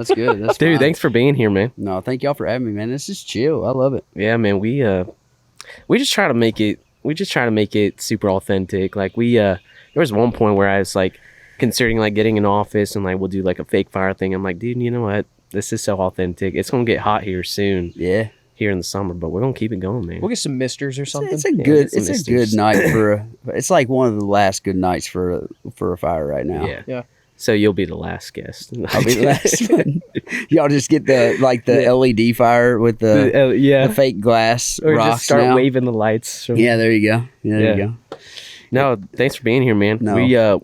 That's good. That's Dude, fine. thanks for being here, man. No, thank y'all for having me, man. This is chill. I love it. Yeah, man. We just try to make it. We just try to make it super authentic. Like there was one point where I was like considering like getting an office and like we'll do like a fake fire thing. I'm like, dude, you know what? This is so authentic. It's gonna get hot here soon. Yeah. Here in the summer, but we're gonna keep it going, man. We'll get some misters or something. It's a good night for it's like one of the last good nights for a fire right now. Yeah. So you'll be the last guest. I'll be the last one. Y'all just get the LED fire with the fake glass or rocks just start now. waving the lights. Yeah, there you go. Yeah, there you go. No, thanks for being here, man. No,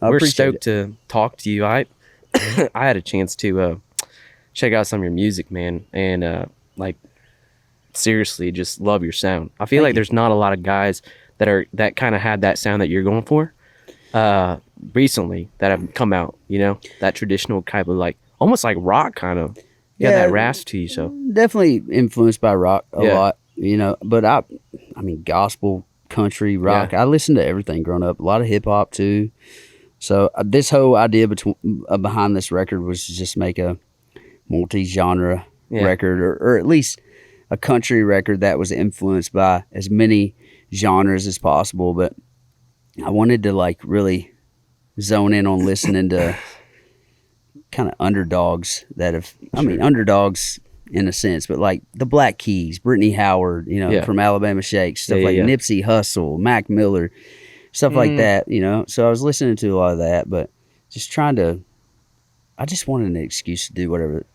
we're stoked to talk to you. I had a chance to check out some of your music, man, and seriously, just love your sound. I feel like there's not a lot of guys that kind of had that sound that you're going for recently that have come out, you know, that traditional type of like almost like rock kind of. Yeah, that rasp to you. So definitely influenced by rock a lot, you know, but I mean gospel, country, rock. I listened to everything growing up, a lot of hip hop too. So this whole idea behind this record was to just make a multi-genre record or at least a country record that was influenced by as many genres as possible, but I wanted to like really zone in on listening to kind of underdogs that have, underdogs in a sense, but like the Black Keys, Brittany Howard, you know, from Alabama Shakes, stuff like Nipsey Hussle, Mac Miller, stuff like that, you know. So I was listening to a lot of that, but just I just wanted an excuse to do whatever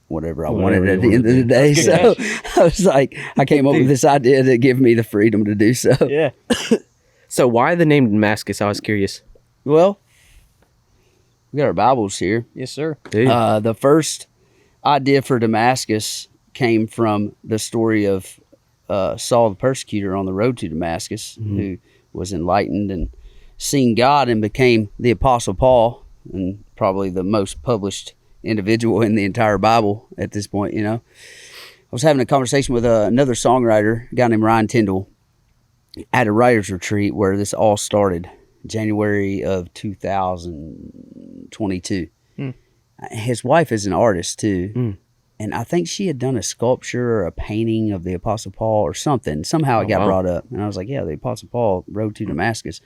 I wanted at the end of the day. So I was like, I came up with this idea to give me the freedom to do so. Yeah. So why the name Damascus? I was curious. Well, we got our Bibles here. Yes, sir. The first idea for Damascus came from the story of Saul the persecutor on the road to Damascus, who was enlightened and seen God and became the Apostle Paul, and probably the most published individual in the entire Bible at this point, you know. I was having a conversation with another songwriter, a guy named Ryan Tyndall, at a writer's retreat where this all started, January of 2022. His wife is an artist too, and I think she had done a sculpture or a painting of the Apostle Paul or something. Somehow it got brought up, and I was like, yeah, the Apostle Paul Road to Damascus.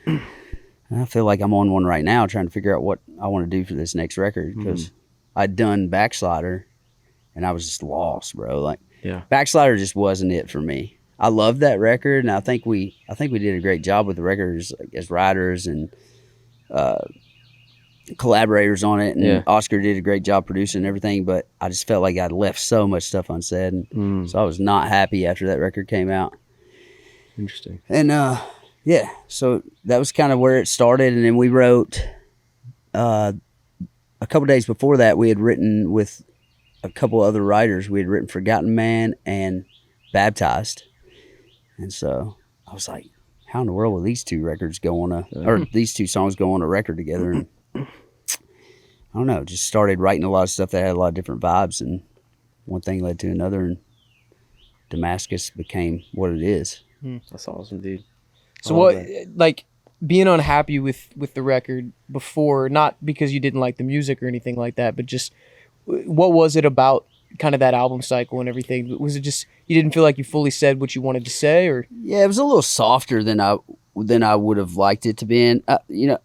And I feel like I'm on one right now trying to figure out what I want to do for this next record, because I'd done Backslider and I was just lost, bro. Like, Backslider just wasn't it for me. I loved that record, and I think we did a great job with the record as writers and collaborators on it, and Oscar did a great job producing and everything, but I just felt like I'd left so much stuff unsaid, and so I was not happy after that record came out. Interesting. And so that was kind of where it started, and then we wrote a couple days before that, we had written with a couple other writers. We had written Forgotten Man and Baptized, and so I was like, how in the world will these two records go on or these two songs go on a record together? And I don't know, just started writing a lot of stuff that had a lot of different vibes, and one thing led to another, and Damascus became what it is. That's awesome, dude. So what, like, being unhappy with the record before, not because you didn't like the music or anything like that, but just what was it about kind of that album cycle and everything? Was it just you didn't feel like you fully said what you wanted to say, or? Yeah, it was a little softer than I would have liked it to be. And you know,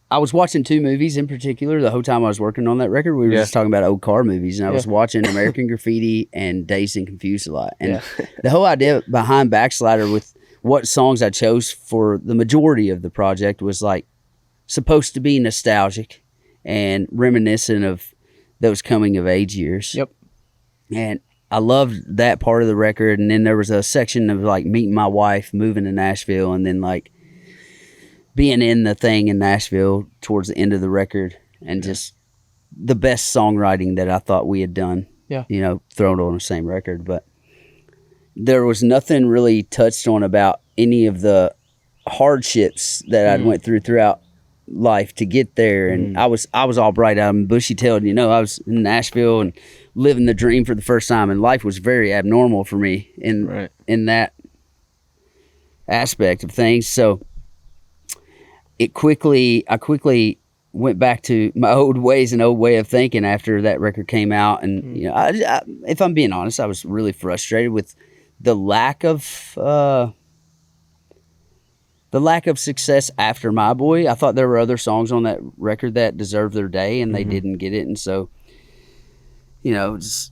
I was watching two movies in particular the whole time I was working on that record. We were just talking about old car movies, and I was watching American Graffiti and Dazed and Confused a lot. And the whole idea behind Backslider with what songs I chose for the majority of the project was like supposed to be nostalgic and reminiscent of those coming of age years. Yep. And I loved that part of the record. And then there was a section of like meeting my wife, moving to Nashville, and then like being in the thing in Nashville towards the end of the record, and just the best songwriting that I thought we had done, you know, thrown on the same record. But there was nothing really touched on about any of the hardships that I'd went throughout life to get there. And I was all bright-eyed and bushy-tailed, you know. I was in Nashville and living the dream for the first time, and life was very abnormal for me in that aspect of things. So I quickly went back to my old ways and old way of thinking after that record came out. And, you know, I, if I'm being honest, I was really frustrated with the lack of success after My Boy. I thought there were other songs on that record that deserved their day, and they didn't get it. And so, you know, it's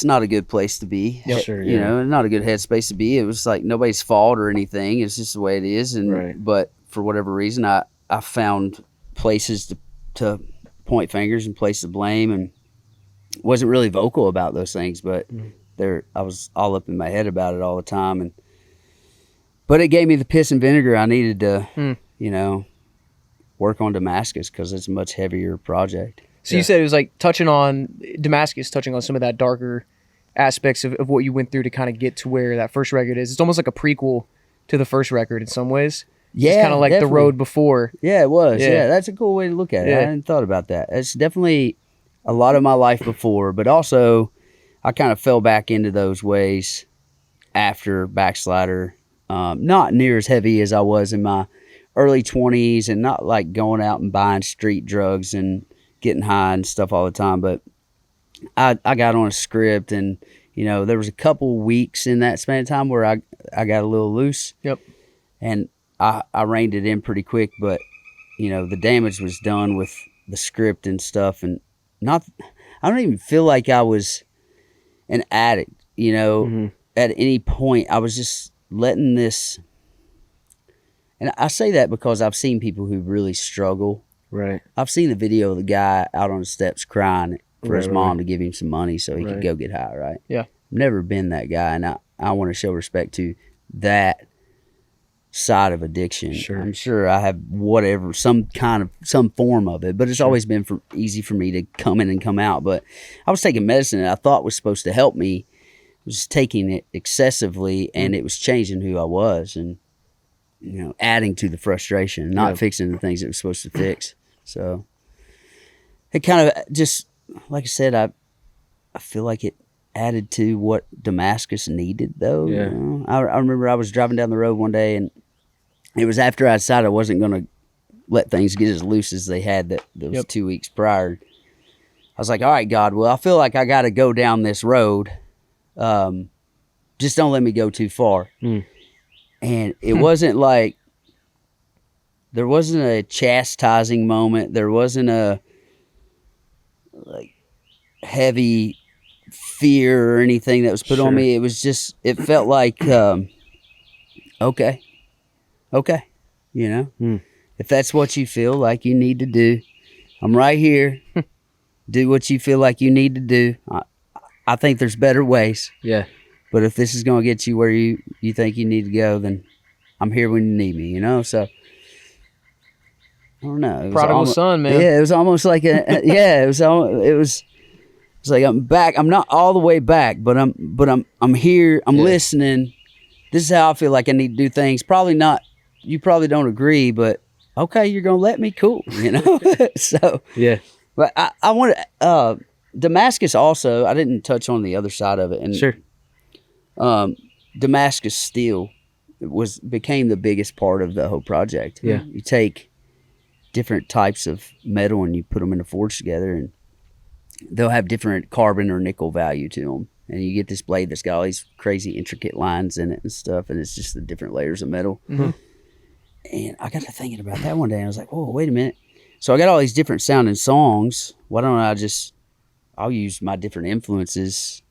not a good place to be. Yep. Sure, you know, not a good headspace to be. It was like nobody's fault or anything. It's just the way it is. And but for whatever reason, I found places to point fingers and places to blame, and wasn't really vocal about those things. But I was all up in my head about it all the time. But it gave me the piss and vinegar I needed to, you know, work on Damascus, because it's a much heavier project. So you said it was like touching on some of that darker aspects of what you went through to kind of get to where that first record is. It's almost like a prequel to the first record in some ways. Yeah, it's kind of like definitely. the road before. Yeah, it was. Yeah, that's a cool way to look at it. I hadn't thought about that. It's definitely a lot of my life before, but also I kind of fell back into those ways after Backslider. Not near as heavy as I was in my early 20s, and not like going out and buying street drugs and getting high and stuff all the time. But I got on a script, and, you know, there was a couple weeks in that span of time where I got a little loose. Yep. And I reined it in pretty quick, but, you know, the damage was done with the script and stuff. And I don't even feel like I was an addict, you know, at any point. I was just letting this, and I say that because I've seen people who really struggle. Right. I've seen the video of the guy out on the steps crying for his mom to give him some money so he could go get high, right? Yeah. I've never been that guy, and I want to show respect to that side of addiction. Sure. I'm sure I have some form of it, but it's always been easy for me to come in and come out. But I was taking medicine that I thought was supposed to help me. I was taking it excessively, and it was changing who I was, and, you know, adding to the frustration, not fixing the things it was supposed to fix. So it kind of just, like I said, I feel like it added to what Damascus needed, though. Yeah. You know? I remember I was driving down the road one day, and it was after I decided I wasn't going to let things get as loose as they had those 2 weeks prior. I was like, all right, God, well, I feel like I got to go down this road. Just don't let me go too far. And it wasn't like, there wasn't a chastising moment. There wasn't a like heavy fear or anything that was put on me. It was just, it felt like, okay, you know, if that's what you feel like you need to do, I'm right here. Do what you feel like you need to do. I think there's better ways. Yeah. But if this is going to get you where you think you need to go, then I'm here when you need me, you know? So, I don't know. Prodigal son, man. Yeah, it was almost like it was like, I'm back. I'm not all the way back, but I'm here. I'm listening. This is how I feel like I need to do things. Probably not. You probably don't agree, but okay, you're going to let me, cool, you know? So, yeah. But I wanted, Damascus also, I didn't touch on the other side of it. And Damascus Steel became the biggest part of the whole project. Yeah. You take different types of metal and you put them in a forge together, and they'll have different carbon or nickel value to them. And you get this blade that's got all these crazy intricate lines in it and stuff, and it's just the different layers of metal. And I got to thinking about that one day, and I was like, whoa, wait a minute. So I got all these different sounding songs. Why don't I'll use my different influences,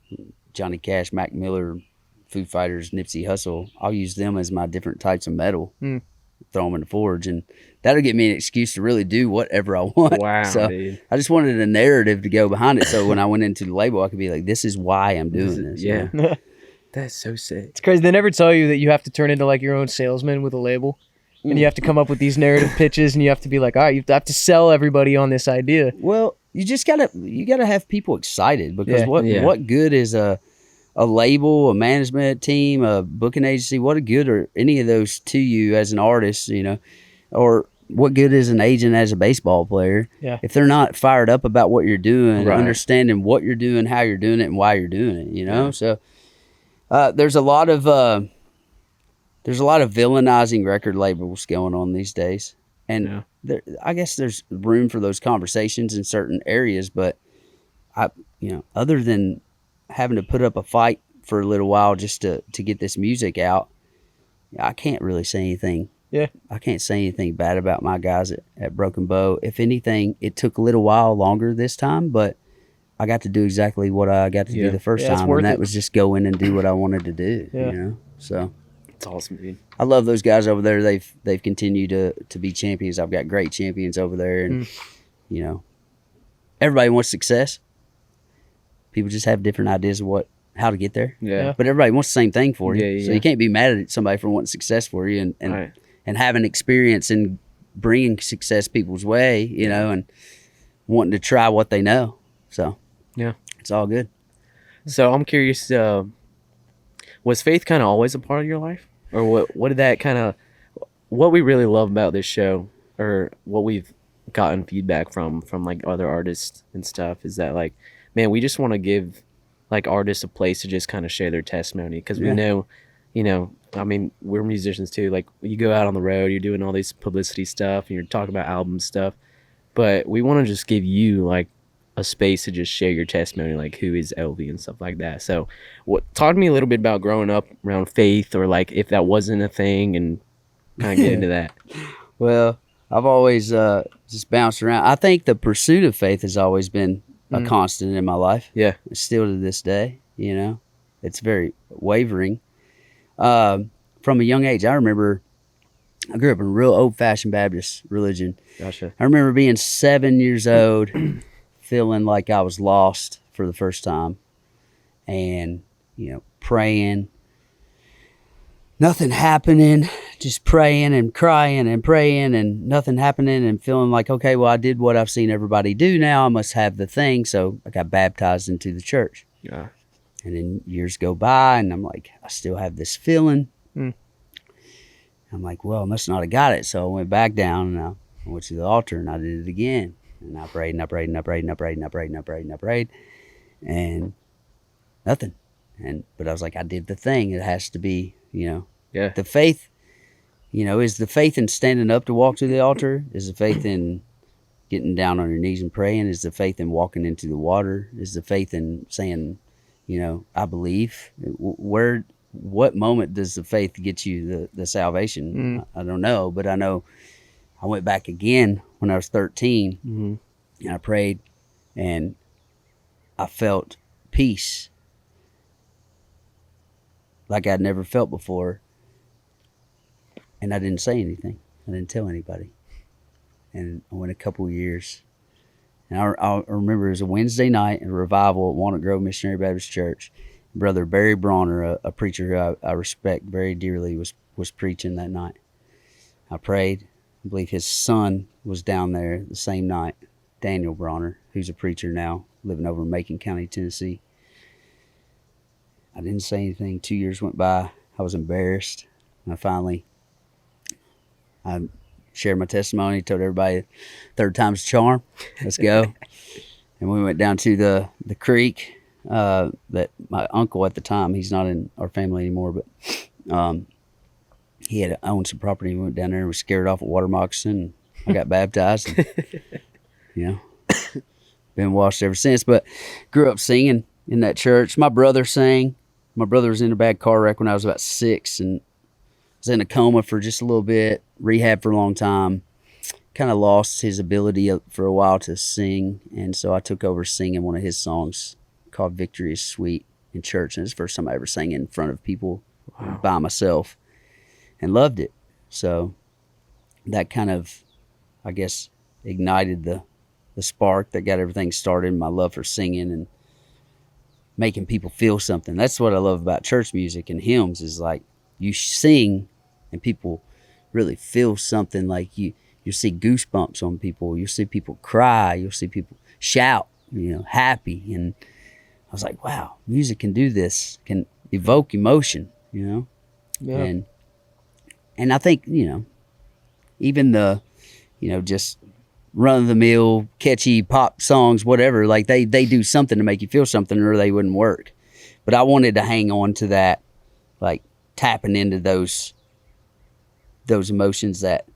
Johnny Cash, Mac Miller, Foo Fighters, Nipsey Hussle. I'll use them as my different types of metal, throw them in the forge, and that'll give me an excuse to really do whatever I want. Wow, so dude. I just wanted a narrative to go behind it, so when I went into the label, I could be like, this is why I'm doing this. Yeah. You know? That's so sick. It's crazy. They never tell you that you have to turn into like your own salesman with a label. And you have to come up with these narrative pitches, and you have to be like, all right, you have to sell everybody on this idea. Well, you gotta have people excited, because what good is a label, a management team, a booking agency? What good are any of those to you as an artist, you know? Or what good is an agent as a baseball player if they're not fired up about what you're doing, understanding what you're doing, how you're doing it, and why you're doing it, you know? So there's a lot of villainizing record labels going on these days. And I guess there's room for those conversations in certain areas, but other than having to put up a fight for a little while just to get this music out, I can't really say anything. Yeah. I can't say anything bad about my guys at Broken Bow. If anything, it took a little while longer this time, but I got to do exactly what I got to do the first time, and that was just go in and do what I wanted to do. Yeah. So it's awesome, dude. I love those guys over there. They've continued to be champions. I've got great champions over there, and everybody wants success. People just have different ideas of how to get there. Yeah. But everybody wants the same thing for you. Yeah. So you can't be mad at somebody for wanting success for you and having experience in bringing success people's way, and wanting to try what they know. So yeah, it's all good. So I'm curious, was faith kind of always a part of your life? Or what did that kind of, what we really love about this show, or what we've gotten feedback from like other artists and stuff, is that like, man, we just want to give like artists a place to just kind of share their testimony, because we know, I mean, we're musicians too. Like, you go out on the road, you're doing all this publicity stuff, and you're talking about album stuff, but we want to just give you like a space to just share your testimony, like who is Elvie and stuff like that. So talk to me a little bit about growing up around faith, or like if that wasn't a thing, and kind of get into that. Well, I've always just bounced around. I think the pursuit of faith has always been a constant in my life. Yeah. Still to this day, it's very wavering. From a young age, I remember I grew up in a real old-fashioned Baptist religion. Gotcha. I remember being 7 years old, feeling like I was lost for the first time, and praying, nothing happening, just praying and crying and praying and nothing happening, and feeling like, okay, well, I did what I've seen everybody do, now I must have the thing. So I got baptized into the church. Yeah. And then years go by, and I'm like, I still have this feeling. I'm like, well, I must not have got it. So I went back down, and I went to the altar, and I did it again. And I prayed, and I prayed, and I prayed, and I prayed, and I prayed, and I prayed, and I prayed, and nothing. But I was like, I did the thing. It has to be, the faith, is the faith in standing up to walk to the altar? Is the faith in getting down on your knees and praying? Is the faith in walking into the water? Is the faith in saying, I believe? What moment does the faith get you the salvation? I don't know, but I know I went back again when I was 13, and I prayed, and I felt peace like I'd never felt before, and I didn't say anything. I didn't tell anybody. And I went a couple of years, and I remember it was a Wednesday night, a revival at Walnut Grove Missionary Baptist Church. Brother Barry Bronner, a preacher who I respect very dearly, was preaching that night. I prayed. I believe his son was down there the same night, Daniel Bronner, who's a preacher now, living over in Macon County, Tennessee. I didn't say anything. 2 years went by. I was embarrassed. And I shared my testimony, told everybody third time's a charm. Let's go. And we went down to the creek that my uncle at the time, he's not in our family anymore, but he had owned some property. We went down there and we scared off a water moccasin. I got baptized. And, been washed ever since. But grew up singing in that church. My brother sang. My brother was in a bad car wreck when I was about 6, and was in a coma for just a little bit, rehab for a long time. Kind of lost his ability for a while to sing, and so I took over singing one of his songs called Victory is Sweet in church, and it's the first time I ever sang in front of people by myself, and loved it. So that kind of, I guess, ignited the spark that got everything started, my love for singing and making people feel something. That's what I love about church music and hymns, is like you sing and people really feel something. Like you'll see goosebumps on people, you'll see people cry, you'll see people shout, happy. And I was like, wow, music can do this, can evoke emotion, Yeah. And I think, even the, just run-of-the-mill, catchy pop songs, whatever, like they do something to make you feel something, or they wouldn't work. But I wanted to hang on to that, like tapping into those emotions that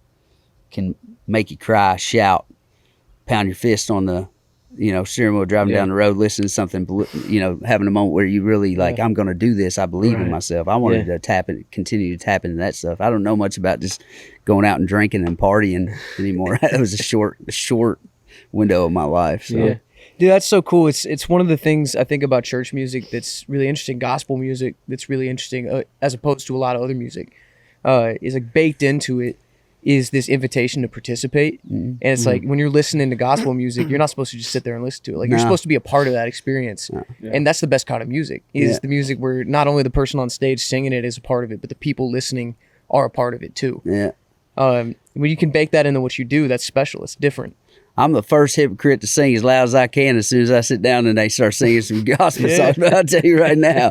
can make you cry, shout, pound your fist on the, steering wheel, driving down the road, listening to something, having a moment where you really like, I'm going to do this. I believe in myself. I wanted to continue to tap into that stuff. I don't know much about just going out and drinking and partying anymore. It was a short window of my life. So. Yeah. Dude, that's so cool. It's one of the things I think about church music that's really interesting, gospel music that's really interesting, as opposed to a lot of other music, is like baked into it is this invitation to participate. And it's like when you're listening to gospel music, you're not supposed to just sit there and listen to it. Like you're supposed to be a part of that experience. And that's the best kind of music, is the music where not only the person on stage singing it is a part of it, but the people listening are a part of it too. Yeah. When you can bake that into what you do, that's special. It's different. I'm the first hypocrite to sing as loud as I can as soon as I sit down and they start singing some gospel songs. But I'll tell you right now.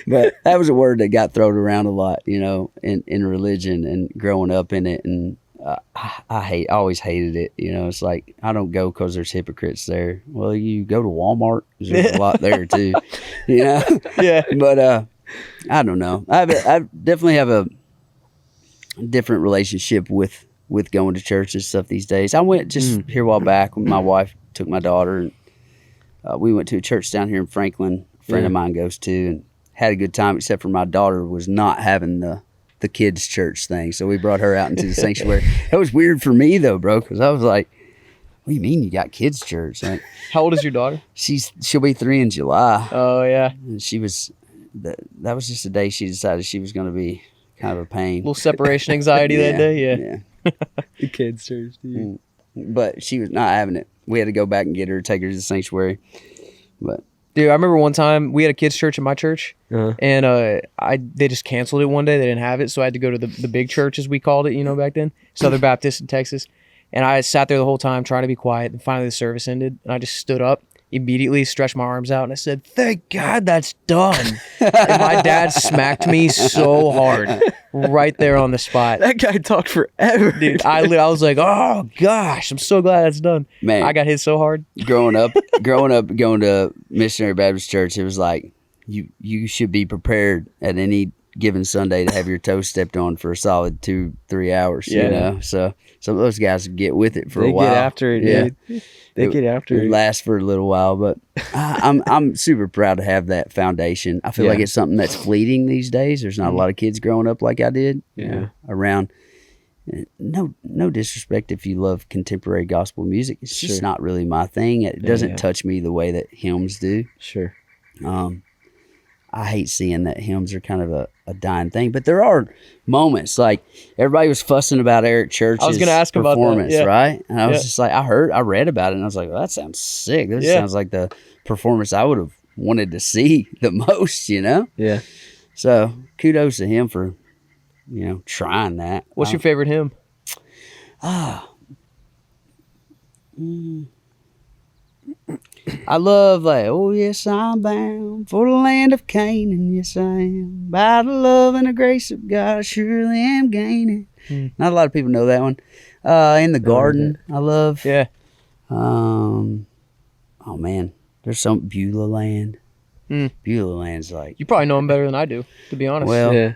But that was a word that got thrown around a lot, in religion and growing up in it. And I always hated it. It's like, I don't go because there's hypocrites there. Well, you go to Walmart, there's a lot there too, Yeah. But I don't know. I definitely have a different relationship with going to church and stuff these days. I went just here a while back when my wife took my daughter, and we went to a church down here in Franklin. A friend of mine goes to, and had a good time, except for my daughter was not having the kids' church thing. So we brought her out into the sanctuary. It was weird for me though, bro, because I was like, what do you mean you got kids' church? Like, how old is your daughter? She'll be 3 in July. Oh yeah. And she was, that was just the day she decided she was going to be kind of a pain. A little separation anxiety that day. Yeah. The kids' church, dude. But she was not having it. We had to go back and get her, take her to the sanctuary. But dude, I remember one time we had a kids' church at my church, and they just canceled it one day. They didn't have it, so I had to go to the big church, as we called it, back then, Southern Baptist in Texas. And I sat there the whole time trying to be quiet. And finally, the service ended, and I just stood up, immediately stretched my arms out, and I said, "Thank God that's done." And my dad smacked me so hard right there on the spot. That guy talked forever, dude. I was like, "Oh gosh, I'm so glad that's done." Man, I got hit so hard. Growing up, going to Missionary Baptist Church, it was like you should be prepared at any given Sunday to have your toes stepped on for a solid 2-3 hours. So some of those guys get with it for a while. They get after it, dude. They get after it. It lasts for a little while, but I'm super proud to have that foundation. I feel like it's something that's fleeting these days. There's not a lot of kids growing up like I did. Around. No disrespect if you love contemporary gospel music. It's just not really my thing. It doesn't touch me the way that hymns do. Sure. I hate seeing that hymns are kind of a dying thing, but there are moments like everybody was fussing about Eric Church's I was going to ask performance, about that. right? And I was just like, I read about it, and I was like, well, that sounds sick. This sounds like the performance I would have wanted to see the most, Yeah. So kudos to him for, trying that. What's your favorite hymn? I love that. Oh, yes, I'm bound for the land of Canaan. Yes, I am. By the love and the grace of God, I surely am gaining. Not a lot of people know that one. In the Garden, I love. Yeah. Oh, man. There's some Beulah Land. Beulah Land's like. You probably know them better than I do, to be honest. Well,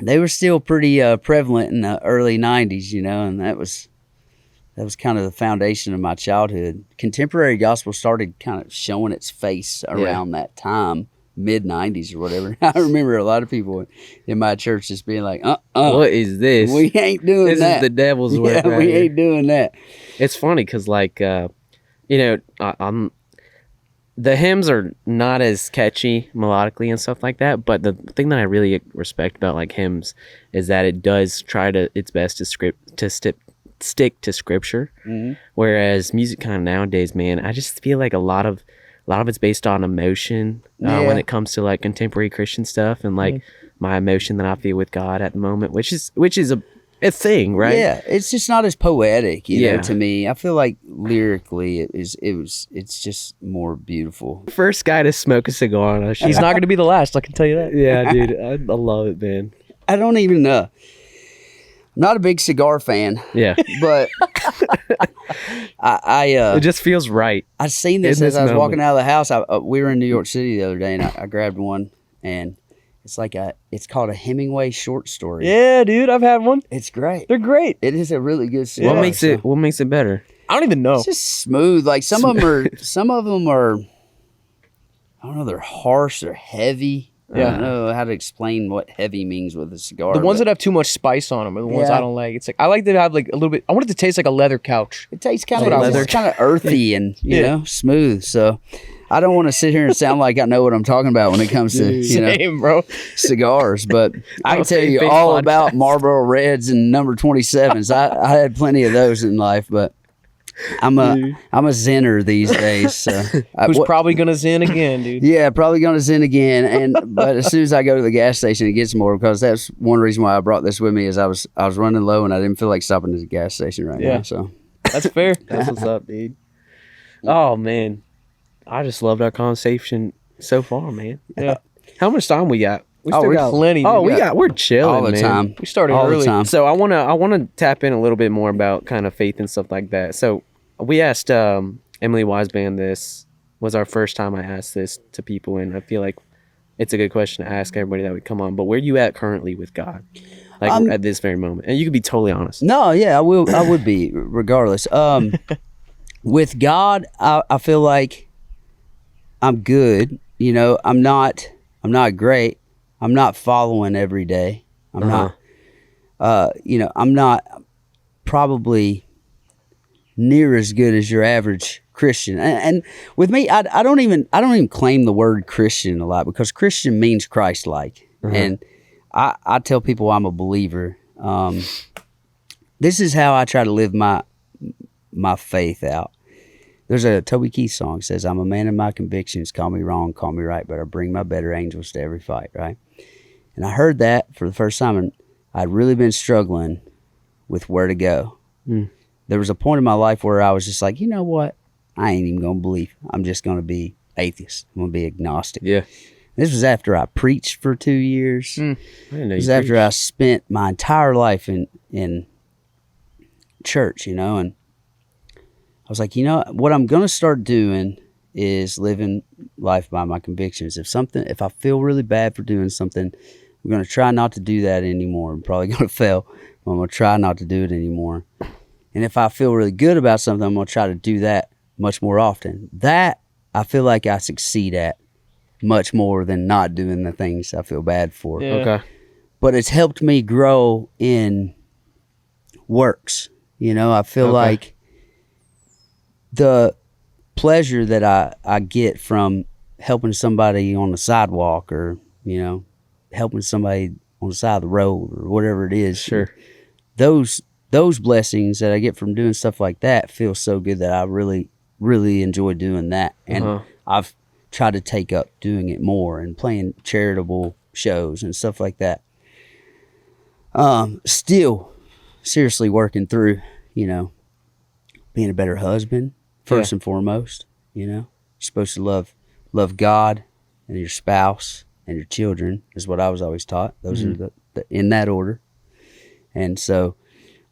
they were still pretty prevalent in the early 90s, and that was kind of the foundation of my childhood. Contemporary gospel started kind of showing its face around that time, mid-90s or whatever. I remember a lot of people in my church just being like, what is this? We ain't doing this that. This is the devil's work. Yeah, we ain't doing that. It's funny because, like, the hymns are not as catchy melodically and stuff like that, but the thing that I really respect about, like, hymns is that it does try its best to stick to scripture, whereas music kind of nowadays, man, I just feel like a lot of it's based on emotion when it comes to like contemporary Christian stuff and like my emotion that I feel with God at the moment, which is a thing, right? Yeah, it's just not as poetic, you know, to me. I feel like lyrically it's just more beautiful. First guy to smoke a cigar on a show. He's not going to be the last, I can tell you that. Yeah, dude, I love it, man. I don't even know. Not a big cigar fan. Yeah. But it just feels right. I seen this as I was walking out of the house. We were in New York City the other day, and I grabbed one, and it's called a Hemingway short story. Yeah, dude, I've had one. It's great. They're great. It is a really good story. What makes it better? I don't even know. It's just smooth. Like some of them are, I don't know, they're harsh, they're heavy. Yeah. I don't know how to explain what heavy means with a cigar. The ones that have too much spice on them are the ones I don't like. It's like I like to have like a little bit. I want it to taste like a leather couch. It tastes kind of earthy and you know, smooth. So I don't want to sit here and sound like I know what I'm talking about when it comes to Same, bro. cigars, but I can tell you all about Marlboro Reds and number 27s. I had plenty of those in life, but I'm a zenner these days. So Who's probably gonna zen again, dude? Yeah, probably gonna zen again. But as soon as I go to the gas station, it gets more, because that's one reason why I brought this with me, is I was running low and I didn't feel like stopping at the gas station now. So that's fair. That's what's up, dude. Oh man, I just loved our conversation so far, man. Yeah. How much time we got? We got plenty. Dude. We're chilling all the man. time. We started all early. the time. So I wanna tap in a little bit more about kind of faith and stuff like that. So we asked Emily Weisband, this was our first time I asked this to people, and I feel like it's a good question to ask everybody that would come on. But where are you at currently with God, like at this very moment? And you can be totally honest. No, yeah, I would be regardless. With God, I feel like I'm good. You know, I'm not great. I'm not following every day. I'm not. You know, I'm not probably near as good as your average Christian. And with me, I don't even claim the word Christian a lot, because Christian means Christ-like. And I tell people I'm a believer. This is how I try to live my faith out. There's a Toby Keith song that says, "I'm a man of my convictions, call me wrong, call me right, but I bring my better angels to every fight," right? And I heard that for the first time, and I'd really been struggling with where to go. There was a point in my life where I was just like, you know what? I ain't even going to believe. I'm just going to be atheist. I'm going to be agnostic. Yeah. This was after I preached for 2 years. I didn't know It was after I spent my entire life in church, you know, and I was like, you know, what I'm going to start doing is living life by my convictions. If I feel really bad for doing something, I'm going to try not to do that anymore. I'm probably going to fail, but I'm going to try not to do it anymore. And if I feel really good about something, I'm going to try to do that much more often. That I feel like I succeed at much more than not doing the things I feel bad for. Yeah. Okay. But it's helped me grow in works. You know, I feel like the pleasure that I get from helping somebody on the sidewalk, or, you know, helping somebody on the side of the road, or whatever it is. Sure. Those blessings that I get from doing stuff like that feel so good that I really, really enjoy doing that. And I've tried to take up doing it more and playing charitable shows and stuff like that. Still seriously working through, you know, being a better husband first and foremost. You know, you're supposed to love God and your spouse and your children is what I was always taught. Those are the in that order. And so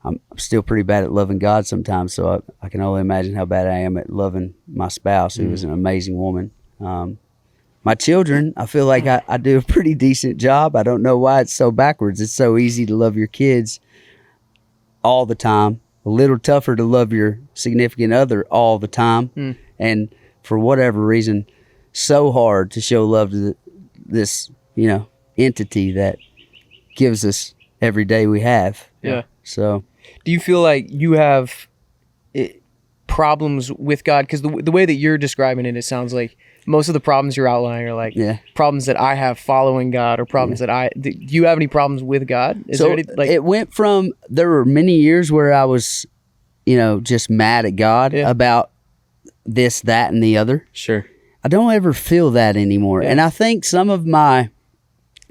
I'm still pretty bad at loving God sometimes, so I can only imagine how bad I am at loving my spouse, who is an amazing woman. My children, I feel like I do a pretty decent job. I don't know why it's so backwards. It's so easy to love your kids all the time, a little tougher to love your significant other all the time, and for whatever reason, so hard to show love to this, you know, entity that gives us every day we have. Yeah. So, do you feel like you have problems with God? Because the way that you're describing it, it sounds like most of the problems you're outlining are like problems that I have following God, or problems that do you have any problems with God? Is there any, like, it went from, there were many years where I was, you know, just mad at God about this, that, and the other. Sure. I don't ever feel that anymore. And I think some of my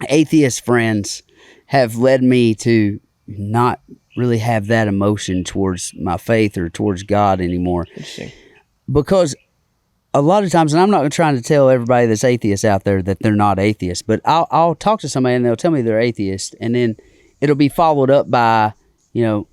atheist friends have led me to not really have that emotion towards my faith or towards God anymore. Interesting. Because a lot of times, and I'm not trying to tell everybody that's atheist out there that they're not atheist, but I'll talk to somebody and they'll tell me they're atheist, and then it'll be followed up by, you know,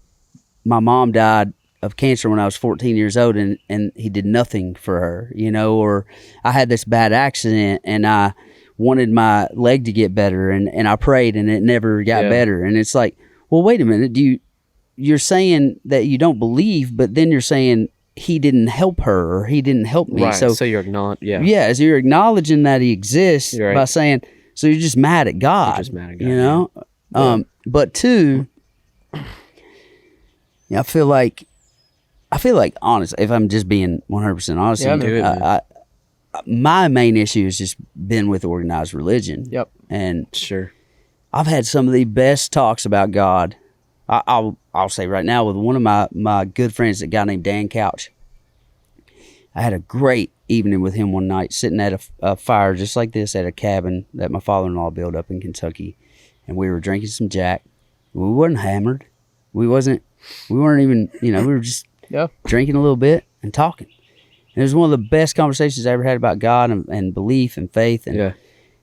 my mom died of cancer when I was 14 years old, and he did nothing for her, you know, or I had this bad accident and I wanted my leg to get better, and I prayed and it never got better. And it's like, well, wait a minute. You're saying that you don't believe, but then you're saying he didn't help her or he didn't help me. Right. So you're not, so you're acknowledging that he exists by saying, so you're just mad at God. You're just mad at God, you know? Yeah. But two, I feel like, honest, if I'm just being 100% honest, my main issue has just been with organized religion. Yep. And sure, I've had some of the best talks about God. I'll say right now with one of my good friends, a guy named Dan Couch. I had a great evening with him one night, sitting at a fire just like this at a cabin that my father-in-law built up in Kentucky, and we were drinking some Jack. We wasn't hammered. We weren't even, we were just drinking a little bit and talking. And it was one of the best conversations I ever had about God and belief and faith. And I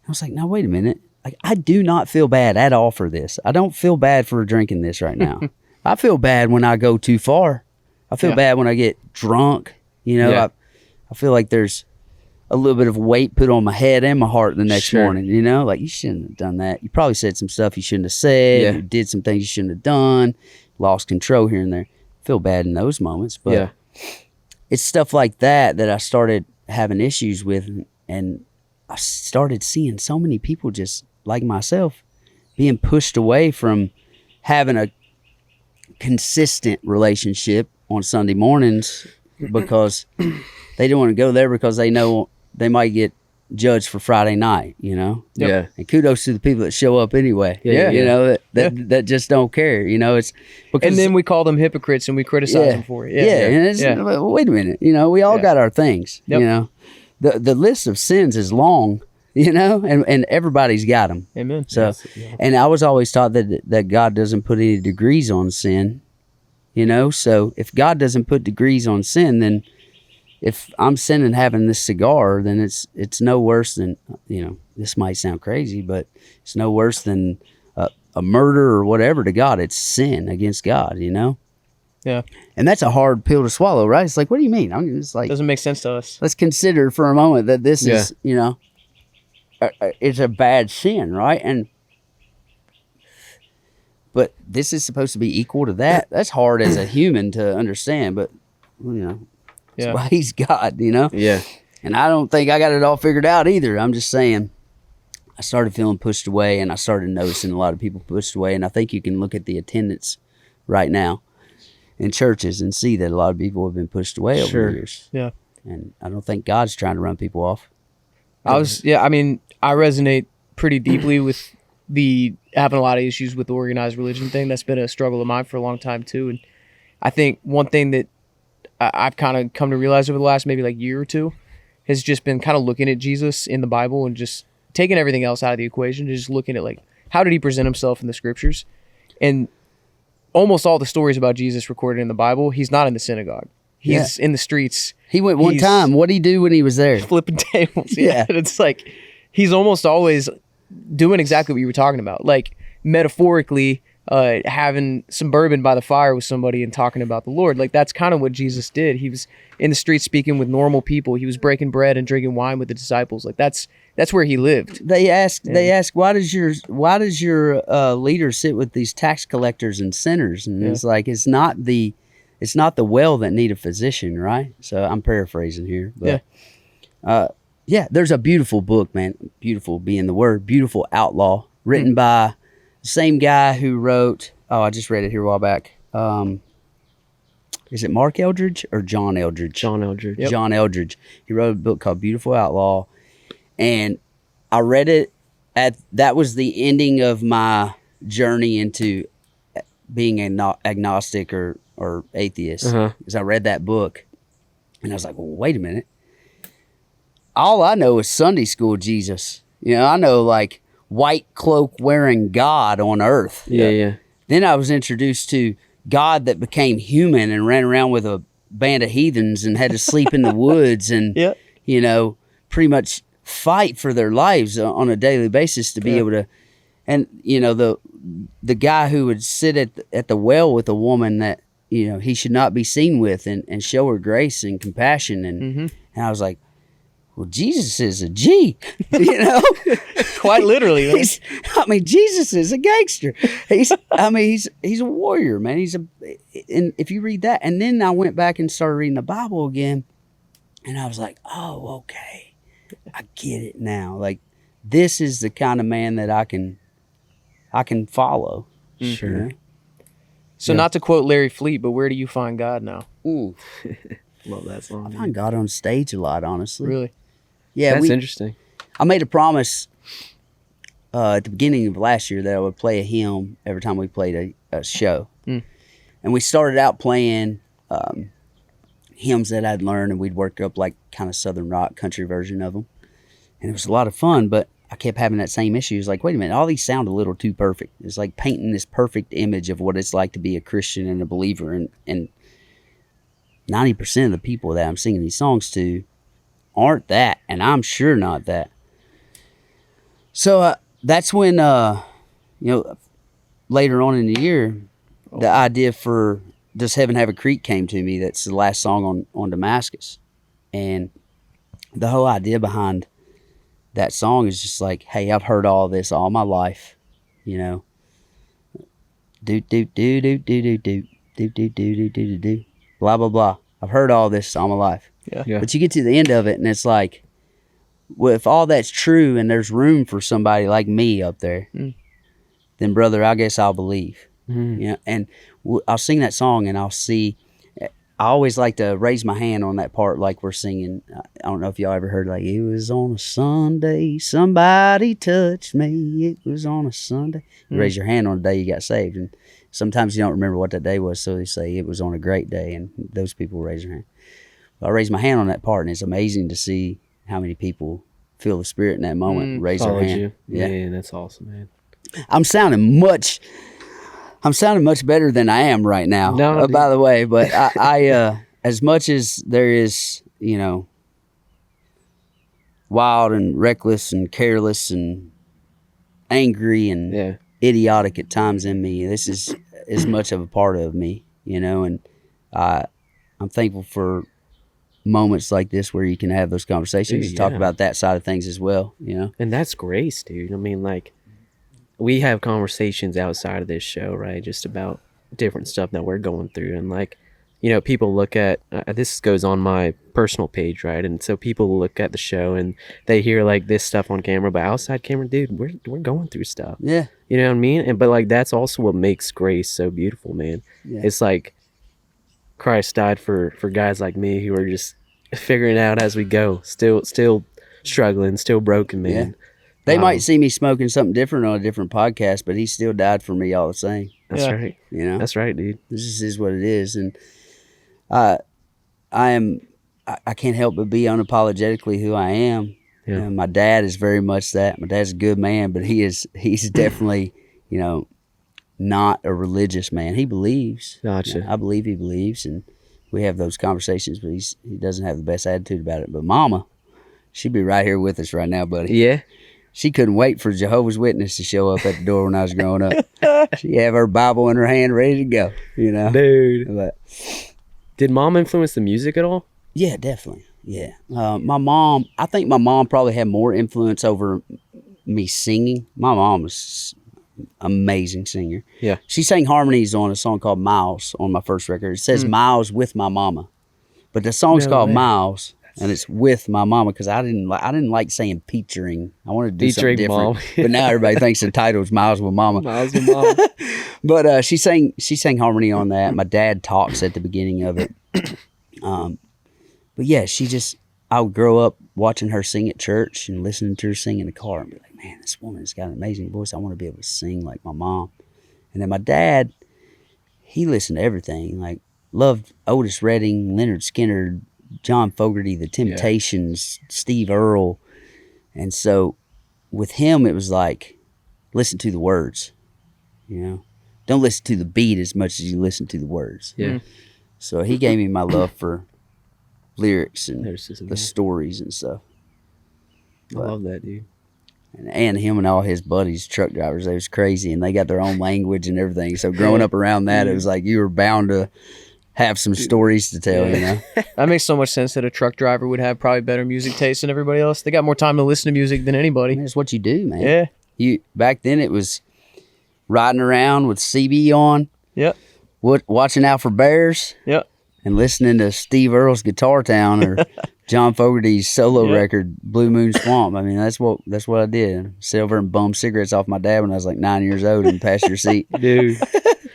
was like, no, wait a minute. Like, I do not feel bad at all for this. I don't feel bad for drinking this right now. I feel bad when I go too far. I feel bad when I get drunk. I feel like there's a little bit of weight put on my head and my heart the next morning. Like, you shouldn't have done that. You probably said some stuff you shouldn't have said. You did some things you shouldn't have done. Lost control here and there. I feel bad in those moments. But it's stuff like that I started having issues with. And I started seeing so many people just like myself being pushed away from having a consistent relationship on Sunday mornings because they don't want to go there because they know they might get judged for Friday night, Yeah. And kudos to the people that show up anyway. That just don't care. It's because, and then we call them hypocrites and we criticize them for it. And it's, wait a minute. We all got our things. The list of sins is long. And everybody's got them. Amen. So, and I was always taught that God doesn't put any degrees on sin. So if God doesn't put degrees on sin, then if I'm sinning having this cigar, then it's no worse than, this might sound crazy, but it's no worse than a murder or whatever to God. It's sin against God, Yeah. And that's a hard pill to swallow, right? It's like, what do you mean? I'm just like, doesn't make sense to us. Let's consider for a moment that this is, it's a bad sin, right? But this is supposed to be equal to that. That's hard as a human to understand, but that's why he's God, Yeah. And I don't think I got it all figured out either. I'm just saying, I started feeling pushed away, and I started noticing a lot of people pushed away. And I think you can look at the attendance right now in churches and see that a lot of people have been pushed away over the years. Yeah. And I don't think God's trying to run people off. I resonate pretty deeply with having a lot of issues with the organized religion thing. That's been a struggle of mine for a long time too. And I think one thing that I've kind of come to realize over the last maybe like year or two has just been kind of looking at Jesus in the Bible and just taking everything else out of the equation, just looking at like, how did he present himself in the scriptures? And almost all the stories about Jesus recorded in the Bible, he's not in the synagogue. He's in the streets. He went one time. What did he do when he was there? Flipping tables. Yeah. And it's like, he's almost always doing exactly what you were talking about. Like, metaphorically, having some bourbon by the fire with somebody and talking about the Lord. Like, that's kind of what Jesus did. He was in the streets speaking with normal people. He was breaking bread and drinking wine with the disciples. Like, that's where he lived. They ask, why does your leader sit with these tax collectors and sinners? And it's like, it's not the well that need a physician, right? So I'm paraphrasing here, but there's a beautiful book, man. Beautiful being the word. Beautiful Outlaw, written by the same guy who wrote. Oh, I just read it here a while back. Is it Mark Eldridge or John Eldridge? John Eldridge. Yep. John Eldridge. He wrote a book called Beautiful Outlaw, and I read it that was the ending of my journey into being agnostic or atheist. Because I read that book, and I was like, well, wait a minute. All I know is Sunday school Jesus. I know like white cloak wearing God on earth. Yeah. Then I was introduced to God that became human and ran around with a band of heathens and had to sleep in the woods and, pretty much fight for their lives on a daily basis to be able to. And, the guy who would sit at the well with a woman that, he should not be seen with and show her grace and compassion. And I was like, well, Jesus is a G, you know, Quite literally, man. Jesus is a gangster. He's a warrior, man. And if you read that, and then I went back and started reading the Bible again, and I was like, oh, okay, I get it now. Like, this is the kind of man that I can follow. Sure. You know? So not to quote Larry Fleet, but where do you find God now? Ooh, Love that song. I find God on stage a lot, honestly. Really? Yeah, That's interesting. I made a promise at the beginning of last year that I would play a hymn every time we played a show. And we started out playing hymns that I'd learned, and we'd work up like kind of Southern rock country version of them. And it was a lot of fun, but I kept having that same issue. It's like, wait a minute, all these sound a little too perfect. It's like painting this perfect image of what it's like to be a Christian and a believer. And 90% of the people that I'm singing these songs to aren't that, and I'm sure not that. So that's when, later on in the year, the idea for Does Heaven Have a Creek came to me. That's the last song on Damascus. And the whole idea behind that song is just like, hey, I've heard all this all my life, you know. Do do do do do do do do do do do do do blah blah blah. I've heard all this all my life. Yeah. But you get to the end of it and it's like, well, if all that's true and there's room for somebody like me up there, then brother, I guess I'll believe. You know, and I'll sing that song and I'll see. I always like to raise my hand on that part, like we're singing. I don't know if y'all ever heard, like, it was on a Sunday, somebody touched me. It was on a Sunday. You raise your hand on the day you got saved, and sometimes you don't remember what that day was, so they say it was on a great day, and those people raise their hand. But I raise my hand on that part, and it's amazing to see how many people feel the Spirit in that moment, raise their hand. You. Yeah, Man, that's awesome, man. I'm sounding much better than I am right now. No, by the way, but I as much as there is, you know, wild and reckless and careless and angry and idiotic at times in me, this is as much of a part of me, you know, and I'm thankful for moments like this where you can have those conversations and talk about that side of things as well, you know. And that's grace, dude. I mean, like, we have conversations outside of this show, right? Just about different stuff that we're going through. And like, you know, people look at, this goes on my personal page, right? And so people look at the show and they hear like this stuff on camera, but outside camera, dude, we're going through stuff. Yeah. You know what I mean? But like, that's also what makes grace so beautiful, man. Yeah. It's like Christ died for guys like me who are just figuring it out as we go, still struggling, still broken, man. Yeah. They might see me smoking something different on a different podcast, but he still died for me all the same. That's right. You know, that's right, dude. This is what it is, and I can't help but be unapologetically who I am. Yeah. And my dad is very much that. My dad's a good man, but he's definitely, you know, not a religious man. He believes. Gotcha. You know, I believe he believes, and we have those conversations, but he doesn't have the best attitude about it. But Mama, she'd be right here with us right now, buddy. Yeah. She couldn't wait for Jehovah's Witness to show up at the door when I was growing up. She have her Bible in her hand, ready to go. You know, dude. But did Mom influence the music at all? Yeah, definitely. Yeah, my mom. I think my mom probably had more influence over me singing. My mom was an amazing singer. Yeah, she sang harmonies on a song called Miles on my first record. It says Miles with my mama, but the song's called Miles. And it's with my mama because I didn't like saying featuring. I wanted to do something different. Mom. But now everybody thinks the title is Miles with Mama. Miles with Mama. But she sang harmony on that. My dad talks at the beginning of it. But yeah, I would grow up watching her sing at church and listening to her sing in the car and be like, man, this woman's got an amazing voice. I want to be able to sing like my mom. And then my dad, he listened to everything. Like, loved Otis Redding, Leonard Skinner, John Fogerty, The Temptations, Steve Earle. And so with him, it was like, listen to the words, you know, don't listen to the beat as much as you listen to the words. Yeah. So he gave me my love for lyrics and the stories and stuff. I love that, dude. And him and all his buddies, truck drivers, they was crazy, and they got their own language and everything. So growing up around that, it was like you were bound to have some stories to tell, you know. That makes so much sense that a truck driver would have probably better music taste than everybody else. They got more time to listen to music than anybody. That's what you do, man. Yeah. Back then it was riding around with CB on. Yep. Watching out for bears. Yep. And listening to Steve Earle's Guitar Town or John Fogerty's solo record, Blue Moon Swamp. I mean, that's what I did. Sit over and bum cigarettes off my dad when I was like 9 years old in the passenger seat. Dude.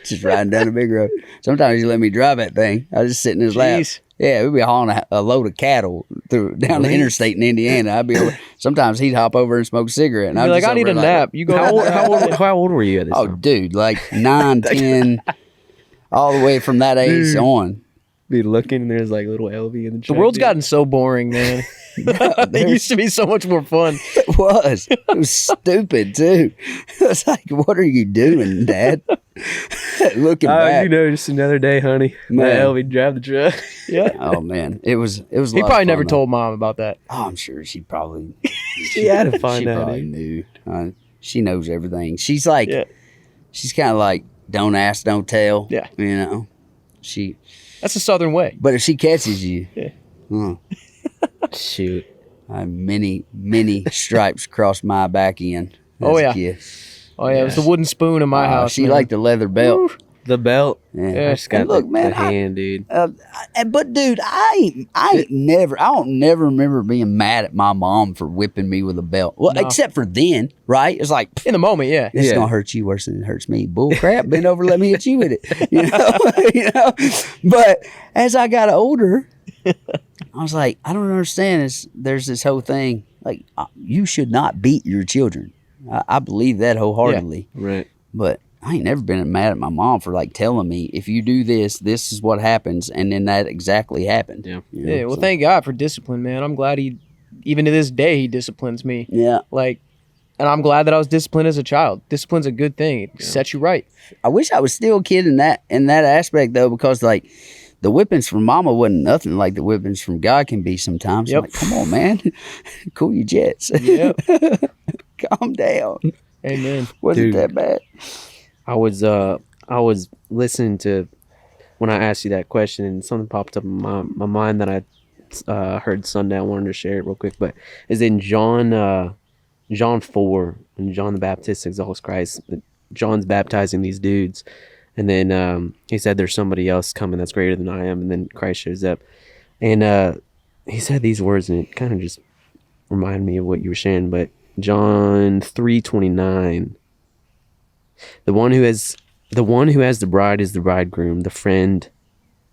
Just riding down the big road. Sometimes he let me drive that thing. I just sit in his lap. Yeah, we'd be hauling a load of cattle down the interstate in Indiana. I'd be over. Sometimes he'd hop over and smoke a cigarette. And I'd be like, I need a nap. You go. How old were you at this time? Oh, dude, like 9, 10, all the way from that age on. Be looking, and there's like little Elvie in the truck. The world's gotten so boring, man. It used to be so much more fun. It was. It was stupid, too. It was like, what are you doing, Dad? Looking back. You know, just another day, honey. Let Elvie drive the truck. Yeah. Oh, man. It was a lot He probably of never fun, told Mom about that. Oh, I'm sure she probably... She had to find she out. Probably knew. She knows everything. She's like... Yeah. She's kind of like, don't ask, don't tell. Yeah. You know? That's the Southern way. But if she catches you... Shoot. Many stripes across my back end. Oh, yeah. Kid. Oh, yeah. It was the wooden spoon in my house. She man. liked the leather belt. The belt. Yeah. I just got look, man, the hand, dude. But dude, I don't never remember being mad at my mom for whipping me with a belt. Well, except for then, right? It's like in the moment, yeah. It's gonna hurt you worse than it hurts me. Bull crap, bend over, let me hit you with it. You know, But as I got older, I was like, I don't understand. There's this whole thing like you should not beat your children. I believe that wholeheartedly. Yeah. Right. But I ain't never been mad at my mom for like telling me if you do this, this is what happens, and then that exactly happened. Yeah. You know, Yeah. Well, thank God for discipline, man. I'm glad even to this day, he disciplines me. Yeah. Like, and I'm glad that I was disciplined as a child. Discipline's a good thing. It sets you right. I wish I was still a kid in that aspect though, because like the whippings from mama wasn't nothing like the whippings from God can be sometimes. Yep. Like, come on, man, cool your jets. Yep. Calm down. Amen. Wasn't that bad? I was listening to when I asked you that question, and something popped up in my mind that I heard Sunday. I wanted to share it real quick, but is in John 4 and John the Baptist exalts Christ. John's baptizing these dudes, and then he said there's somebody else coming that's greater than I am, and then Christ shows up, and he said these words, and it kind of just reminded me of what you were sharing. But John 3:29. The one who has the bride is the bridegroom, the friend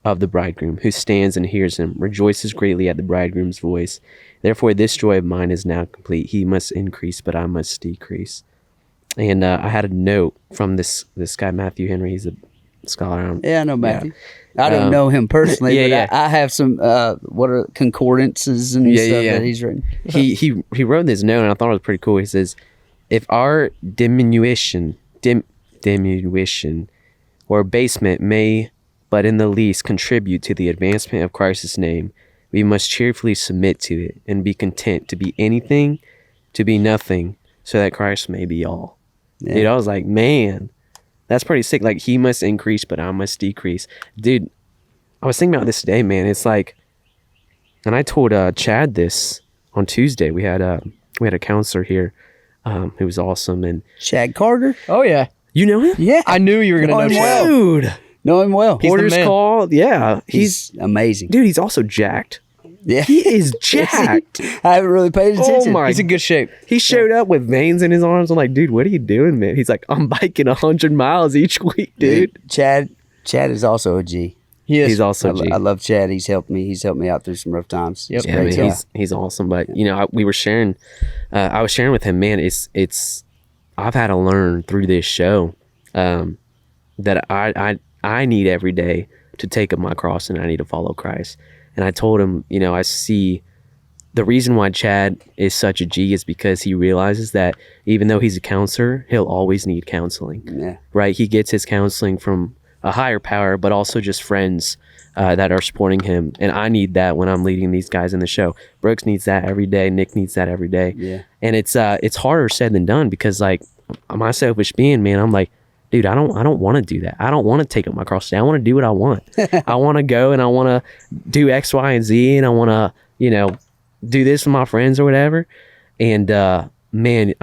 of the bridegroom, who stands and hears him, rejoices greatly at the bridegroom's voice. Therefore, this joy of mine is now complete. He must increase, but I must decrease. And I had a note from this guy, Matthew Henry. He's a scholar. Yeah, I know Matthew. Yeah. I don't know him personally, but I have some what are concordances and stuff that he's written. He wrote this note, and I thought it was pretty cool. He says, if our diminution or abasement may but in the least contribute to the advancement of Christ's name, we must cheerfully submit to it and be content to be anything, to be nothing, so that Christ may be all. Yeah. Dude, I was like, man, that's pretty sick. Like, he must increase, but I must decrease. Dude, I was thinking about this today, man. It's like, and I told Chad this on Tuesday. We had a counselor here who was awesome. And Chad Carter? Oh, yeah. You know him? Yeah. I knew you were going to know Chad. Dude. Know him well. Porter's call. Yeah. He's amazing. Dude, he's also jacked. Yeah. He is jacked. I haven't really paid attention. Oh my. He's in good shape. He showed up with veins in his arms. I'm like, dude, what are you doing, man? He's like, I'm biking 100 miles each week, dude. Chad is also a G. He is. He's also a G. I love Chad. He's helped me out through some rough times. Yep. Yeah, man, he's awesome. But you know, we were sharing. I was sharing with him, man. It's. I've had to learn through this show that I need every day to take up my cross, and I need to follow Christ. And I told him, you know, I see the reason why Chad is such a G is because he realizes that even though he's a counselor, he'll always need counseling. Yeah. Right? He gets his counseling from a higher power, but also just friends that are supporting him. And I need that when I'm leading these guys in the show. Brooks needs that every day. Nick needs that every day. Yeah. And it's harder said than done because, like, my selfish being, man, I'm like, dude, I don't want to do that. I don't want to take up my cross today. I want to do what I want. I want to go and I want to do X, Y, and Z, and I want to, do this with my friends or whatever. And man,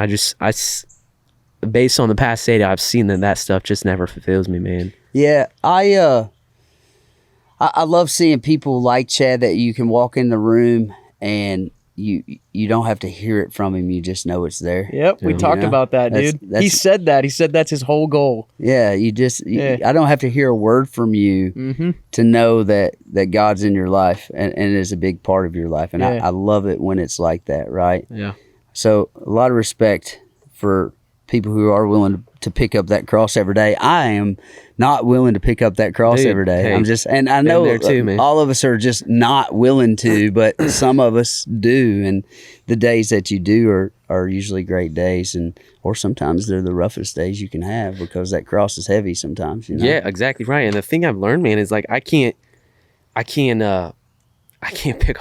based on the past data, I've seen that stuff just never fulfills me, man. Yeah, I love seeing people like Chad that you can walk in the room and you don't have to hear it from him. You just know it's there. Yep, we talked about that, dude. He said that. He said that's his whole goal. Yeah, I don't have to hear a word from you to know that God's in your life and is a big part of your life. And I love it when it's like that, right? Yeah. So a lot of respect for people who are willing to pick up that cross every day. I am not willing to pick up that cross every day. Hey, and I know there too, man. All of us are just not willing to, but some of us do. And the days that you do are usually great days, or sometimes they're the roughest days you can have because that cross is heavy sometimes. Yeah, exactly right. And the thing I've learned, man, is like I can't pick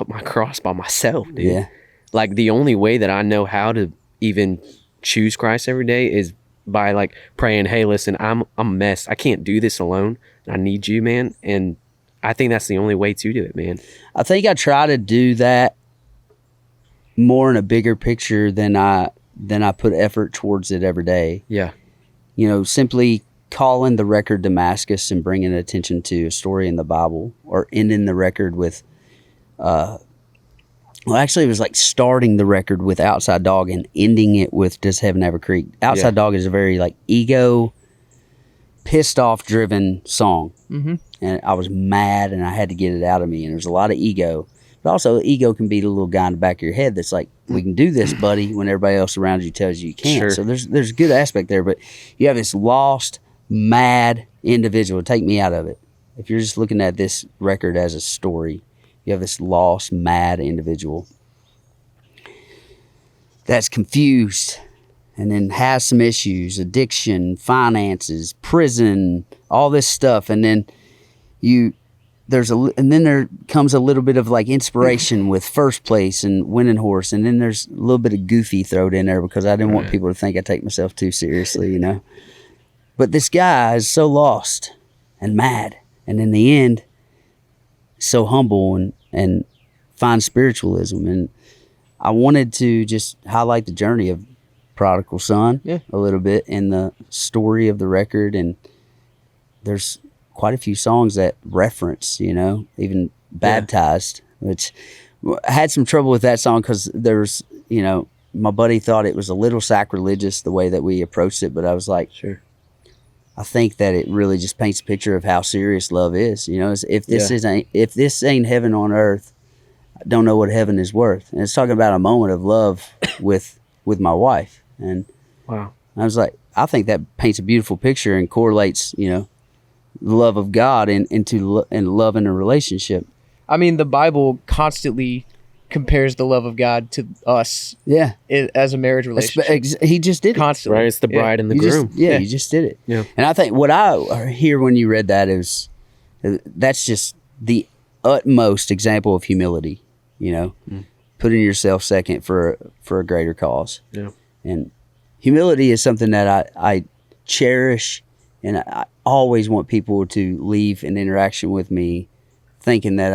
up my cross by myself, dude. Yeah. Like the only way that I know how to even choose Christ every day is by like praying, hey, listen, I'm a mess. I can't do this alone. I need you, man. And I think that's the only way to do it, man. I think I try to do that more in a bigger picture than I put effort towards it every day. Yeah. Simply calling the record Damascus and bringing attention to a story in the Bible, or ending the record with actually, it was like starting the record with Outside Dog and ending it with Does Heaven Have a Creek? Outside Dog is a very like ego, pissed off driven song. Mm-hmm. And I was mad and I had to get it out of me. And there's a lot of ego. But also, ego can be the little guy in the back of your head that's like, we can do this, buddy, when everybody else around you tells you can't. Sure. So there's a good aspect there. But you have this lost, mad individual. Take me out of it. If you're just looking at this record as a story, you have this lost, mad individual that's confused and then has some issues, addiction, finances, prison, all this stuff. And then there comes a little bit of like inspiration with First Place and Winning Horse. And then there's a little bit of goofy thrown in there because I didn't want people to think I take myself too seriously, But this guy is so lost and mad. And in the end, so humble and find spiritualism. And I wanted to just highlight the journey of Prodigal Son a little bit in the story of the record. And there's quite a few songs that reference, even Baptized, which I had some trouble with that song because there's, my buddy thought it was a little sacrilegious the way that we approached it. But I was like, sure. I think that it really just paints a picture of how serious love is. If this ain't heaven on earth, I don't know what heaven is worth. And it's talking about a moment of love with my wife. And wow, I was like, I think that paints a beautiful picture and correlates, the love of God into love in a relationship. I mean, the Bible constantly compares the love of God to us as a marriage relationship. He just did constantly. Right, it's the bride and the groom. You just did it. Yeah. And I think what I hear when you read that is that's just the utmost example of humility, putting yourself second for a greater cause. Yeah. And humility is something that I cherish, and I always want people to leave an interaction with me thinking that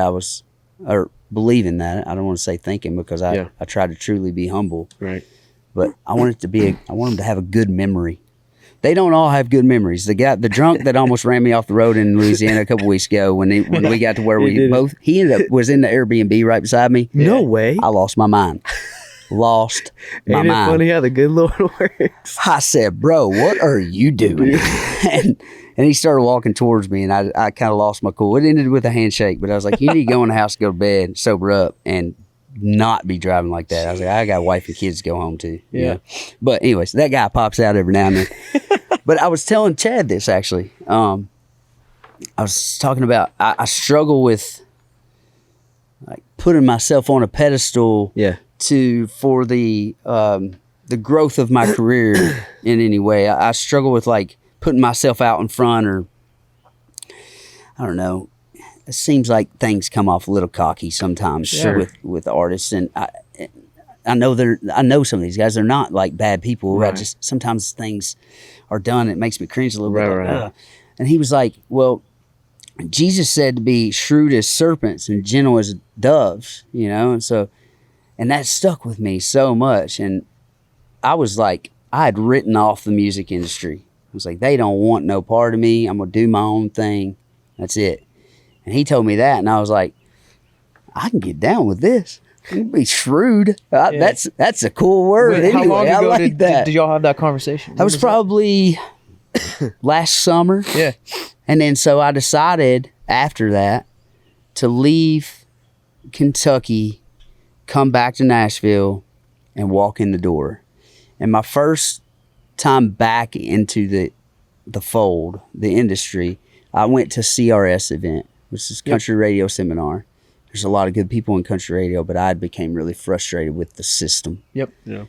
or believing that. I don't want to say thinking because I try to truly be humble. Right. But I want them to have a good memory. They don't all have good memories. The drunk that almost ran me off the road in Louisiana a couple weeks ago when we got to where he ended up was in the Airbnb right beside me. No way. I lost my mind. Lost my mind. Ain't it funny how the good Lord works? I said, bro, what are you doing? And he started walking towards me, and I kind of lost my cool. It ended with a handshake, but I was like, you need to go in the house, go to bed, sober up, and not be driving like that. I was like, I got a wife and kids to go home to. Yeah. But anyways, that guy pops out every now and then. But I was telling Chad this, actually. I was talking about I struggle with like putting myself on a pedestal for the growth of my career in any way. I struggle with like putting myself out in front, or I don't know. It seems like things come off a little cocky sometimes with artists, and I know some of these guys. They're not like bad people. Right. I just sometimes things are done. It makes me cringe a little bit. Right, right. Ugh. And he was like, well, Jesus said to be shrewd as serpents and gentle as doves, you know? And that stuck with me so much. And I was like, I had written off the music industry. I was like, they don't want no part of me. I'm going to do my own thing. That's it. And he told me that. And I was like, I can get down with this. You be shrewd. That's a cool word. Wait, anyway, how long ago I like that. did y'all have that conversation? That was probably last summer. Yeah. And then so I decided after that to leave Kentucky, come back to Nashville, and walk in the door. And my first time back into the fold, the industry, I went to CRS event, which is Country Radio Seminar. There's a lot of good people in country radio, but I became really frustrated with the system. Yep. Yeah.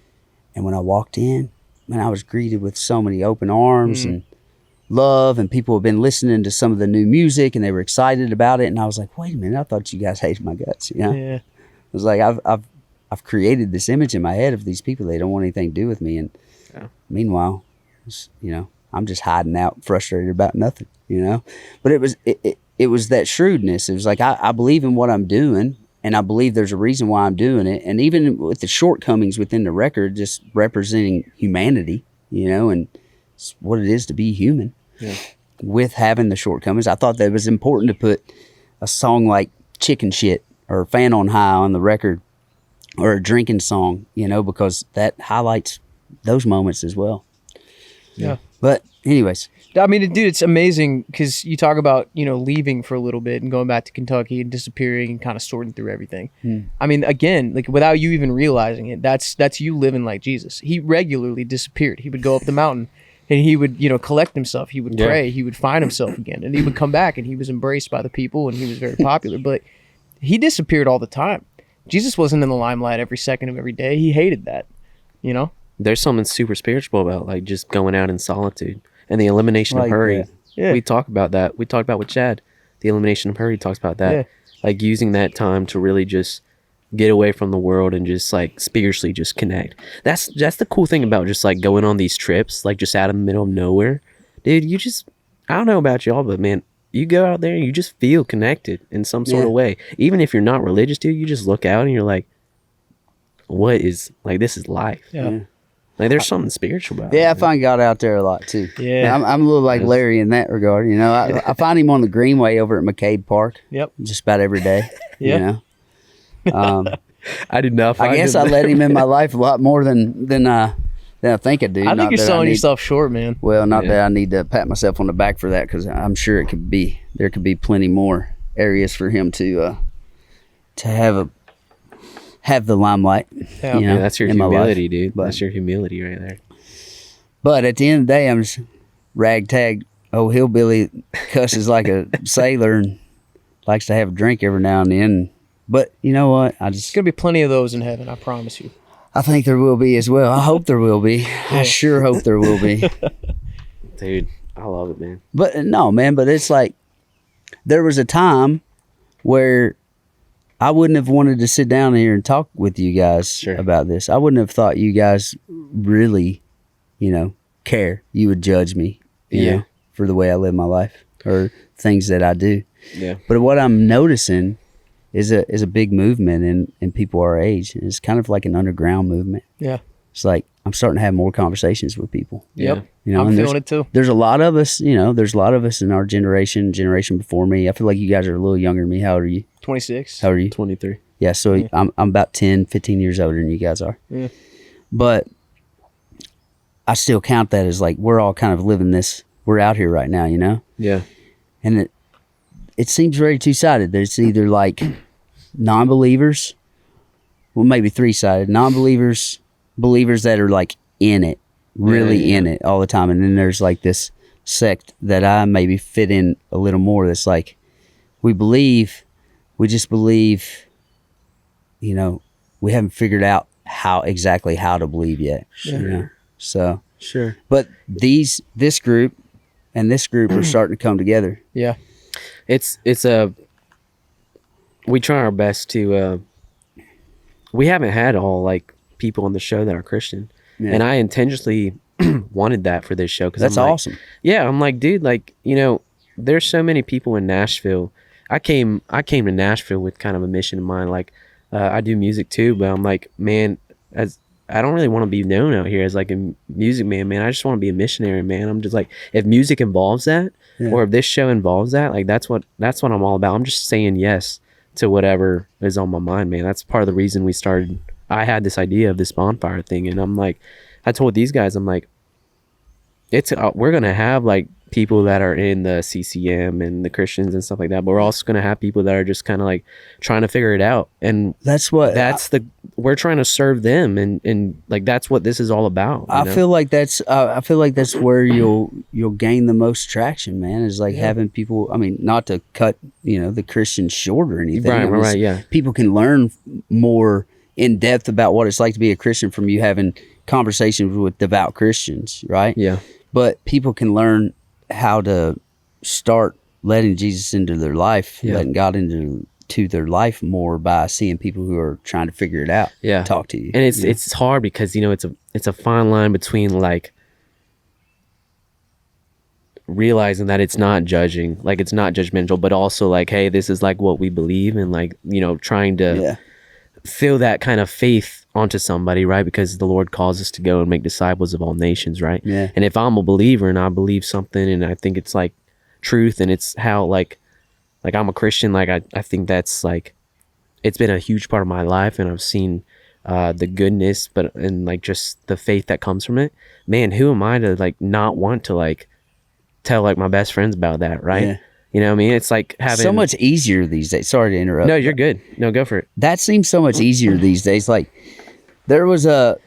And when I walked in, man, I was greeted with so many open arms and love, and people have been listening to some of the new music and they were excited about it. And I was like, wait a minute, I thought you guys hated my guts. You know? Yeah. I was like, I've created this image in my head of these people. They don't want anything to do with me. And meanwhile, you know, I'm just hiding out, frustrated about nothing, you know? But it was that shrewdness. It was like, I believe in what I'm doing, and I believe there's a reason why I'm doing it. And even with the shortcomings within the record, just representing humanity, you know, and it's what it is to be human with having the shortcomings. I thought that it was important to put a song like Chicken Shit or Fan on High on the record, or a drinking song, you know, because that highlights those moments as well. Yeah. But anyways. I mean, dude, it's amazing because you talk about, you know, leaving for a little bit and going back to Kentucky and disappearing and kind of sorting through everything. I mean, again, like without you even realizing it, that's you living like Jesus. He regularly disappeared. He would go up the mountain and he would, you know, collect himself. He would pray. He would find himself again, and he would come back, and he was embraced by the people, and he was very popular. But he disappeared all the time. Jesus wasn't in the limelight every second of every day. He hated that, you know? There's something super spiritual about like just going out in solitude and the elimination of Like hurry. that. Yeah. We talk about that. We talked about with Chad. The elimination of hurry talks about that. Yeah. Like using that time to really just get away from the world and just like spiritually just connect. That's the cool thing about just like going on these trips, like just out in the middle of nowhere. Dude, you just, I don't know about y'all, but man, you go out there and you just feel connected in some sort of way. Even if you're not religious, dude, you just look out and you're like, what is, like, this is life. Yeah. Like, there's something spiritual about it. Yeah, I find God out there a lot too. Yeah. I'm a little like Larry in that regard. You know, I find him on the Greenway over at McCabe Park. Yep. Just about every day. Yeah. You know, I did not find I guess him. I let him in my life a lot more than I think I do. I Not think you're that selling need- yourself short, man. Well, not Yeah. that I need to pat myself on the back for that, because I'm sure there could be plenty more areas for him to have the limelight. Yeah. you know, Yeah, that's your in my life. humility, dude. But- That's your humility right there. But at the end of the day, I'm just ragtag old hillbilly, cusses like a sailor and likes to have a drink every now and then. But you know what? There's gonna be plenty of those in heaven, I promise you. I think there will be as well. I hope there will be. I sure hope there will be. Dude, I love it, man. But no, man, but it's like there was a time where I wouldn't have wanted to sit down here and talk with you guys about this. I wouldn't have thought you guys really, you know, care. You would judge me, you know, for the way I live my life or things that I do. Yeah. But what I'm noticing is a big movement in people our age. It's kind of like an underground movement. Yeah. It's like I'm starting to have more conversations with people. Yep. You know, I'm and feeling it too. There's a lot of us, you know, there's a lot of us in our generation before me. I feel like you guys are a little younger than me. How old are you? 26. How are you? 23. Yeah, so I'm about 10, 15 years older than you guys are. Yeah. But I still count that as like we're all kind of living this. We're out here right now, you know? Yeah. And it seems very two-sided. There's either like non-believers, well, maybe three-sided, non-believers, believers that are like in it, really in it all the time. And then there's like this sect that I maybe fit in a little more that's like, we just believe, you know, we haven't figured out exactly how to believe yet. Yeah. You know? So, Sure. but this group and this group are starting to come together. Yeah. It's we try our best to we haven't had all like people on the show that are Christian. Yeah. And I intentionally wanted that for this show. That's awesome. Yeah. I'm like, dude, like, you know, there's so many people in Nashville. I came to Nashville with kind of a mission in mind. Like, I do music too, but I'm like, man, as I don't really want to be known out here as like a music man. I just want to be a missionary, man. I'm just like, if music involves that, or if this show involves that, like that's what I'm all about. I'm just saying yes to whatever is on my mind, man. That's part of the reason we started. I had this idea of this Bondfire thing, and I'm like, I told these guys, I'm like, we're gonna have like people that are in the CCM and the Christians and stuff like that, but we're also gonna have people that are just kind of like trying to figure it out, and we're trying to serve them, and like that's what this is all about. I feel like that's where you'll gain the most traction, man. Is like having people. I mean, not to cut the Christians short or anything. Right. Yeah. People can learn more in depth about what it's like to be a Christian from you having conversations with devout Christians, right? Yeah. But people can learn how to start letting Jesus into their life, letting God into their life more by seeing people who are trying to figure it out. Talk to you. And it's hard because it's a fine line between like realizing that it's not judging, like it's not judgmental, but also like, hey, this is like what we believe, and like trying to fill that kind of faith onto somebody, right? Because the Lord calls us to go and make disciples of all nations, right? Yeah. And if I'm a believer and I believe something and I think it's like truth, and it's how like I'm a Christian, like I think that's like, it's been a huge part of my life, and I've seen the goodness, and like just the faith that comes from it. Man, who am I to like not want to like tell like my best friends about that, right? Yeah. You know what I mean? It's like having so much easier these days. Sorry to interrupt. No, you're good. No, go for it. That seems so much easier these days. Like there was a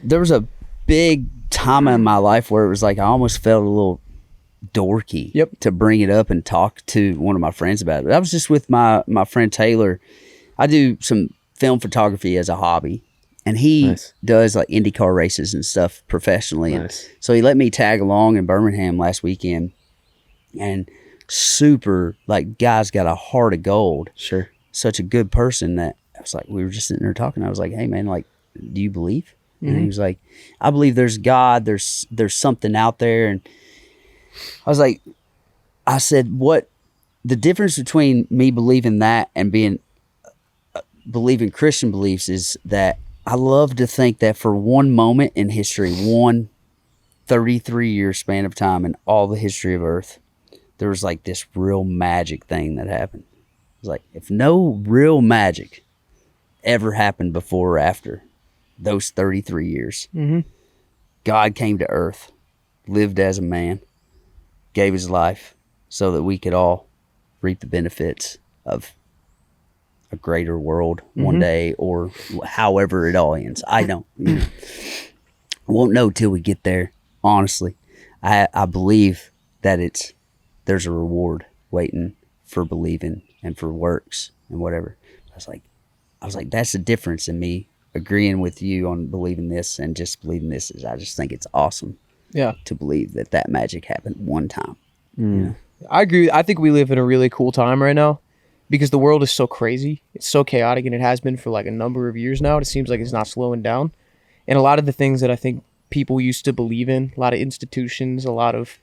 big time in my life where it was like I almost felt a little dorky to bring it up and talk to one of my friends about it. I was just with my friend Taylor. I do some film photography as a hobby, and he does like IndyCar races and stuff professionally. Nice. And so he let me tag along in Birmingham last weekend, and super, like, guy's got a heart of gold. Sure. Such a good person that I was like, we were just sitting there talking. I was like, hey man, like, do you believe? And he was like, I believe there's God, there's something out there. And I was like, I said, what the difference between me believing that and believing Christian beliefs is that I love to think that for one moment in history, one 33-year span of time in all the history of Earth, there was like this real magic thing that happened. It was like, if no real magic ever happened before or after those 33 years, God came to earth, lived as a man, gave his life so that we could all reap the benefits of a greater world one day, or however it all ends. I don't, won't know till we get there. Honestly, I believe that there's a reward waiting for believing and for works and whatever. I was like, that's the difference in me agreeing with you on believing this and just believing this. Is I just think it's awesome. Yeah. To believe that magic happened one time. I agree. I think we live in a really cool time right now because the world is so crazy. It's so chaotic, and it has been for like a number of years now. It seems like it's not slowing down. And a lot of the things that I think people used to believe in, a lot of institutions, a lot of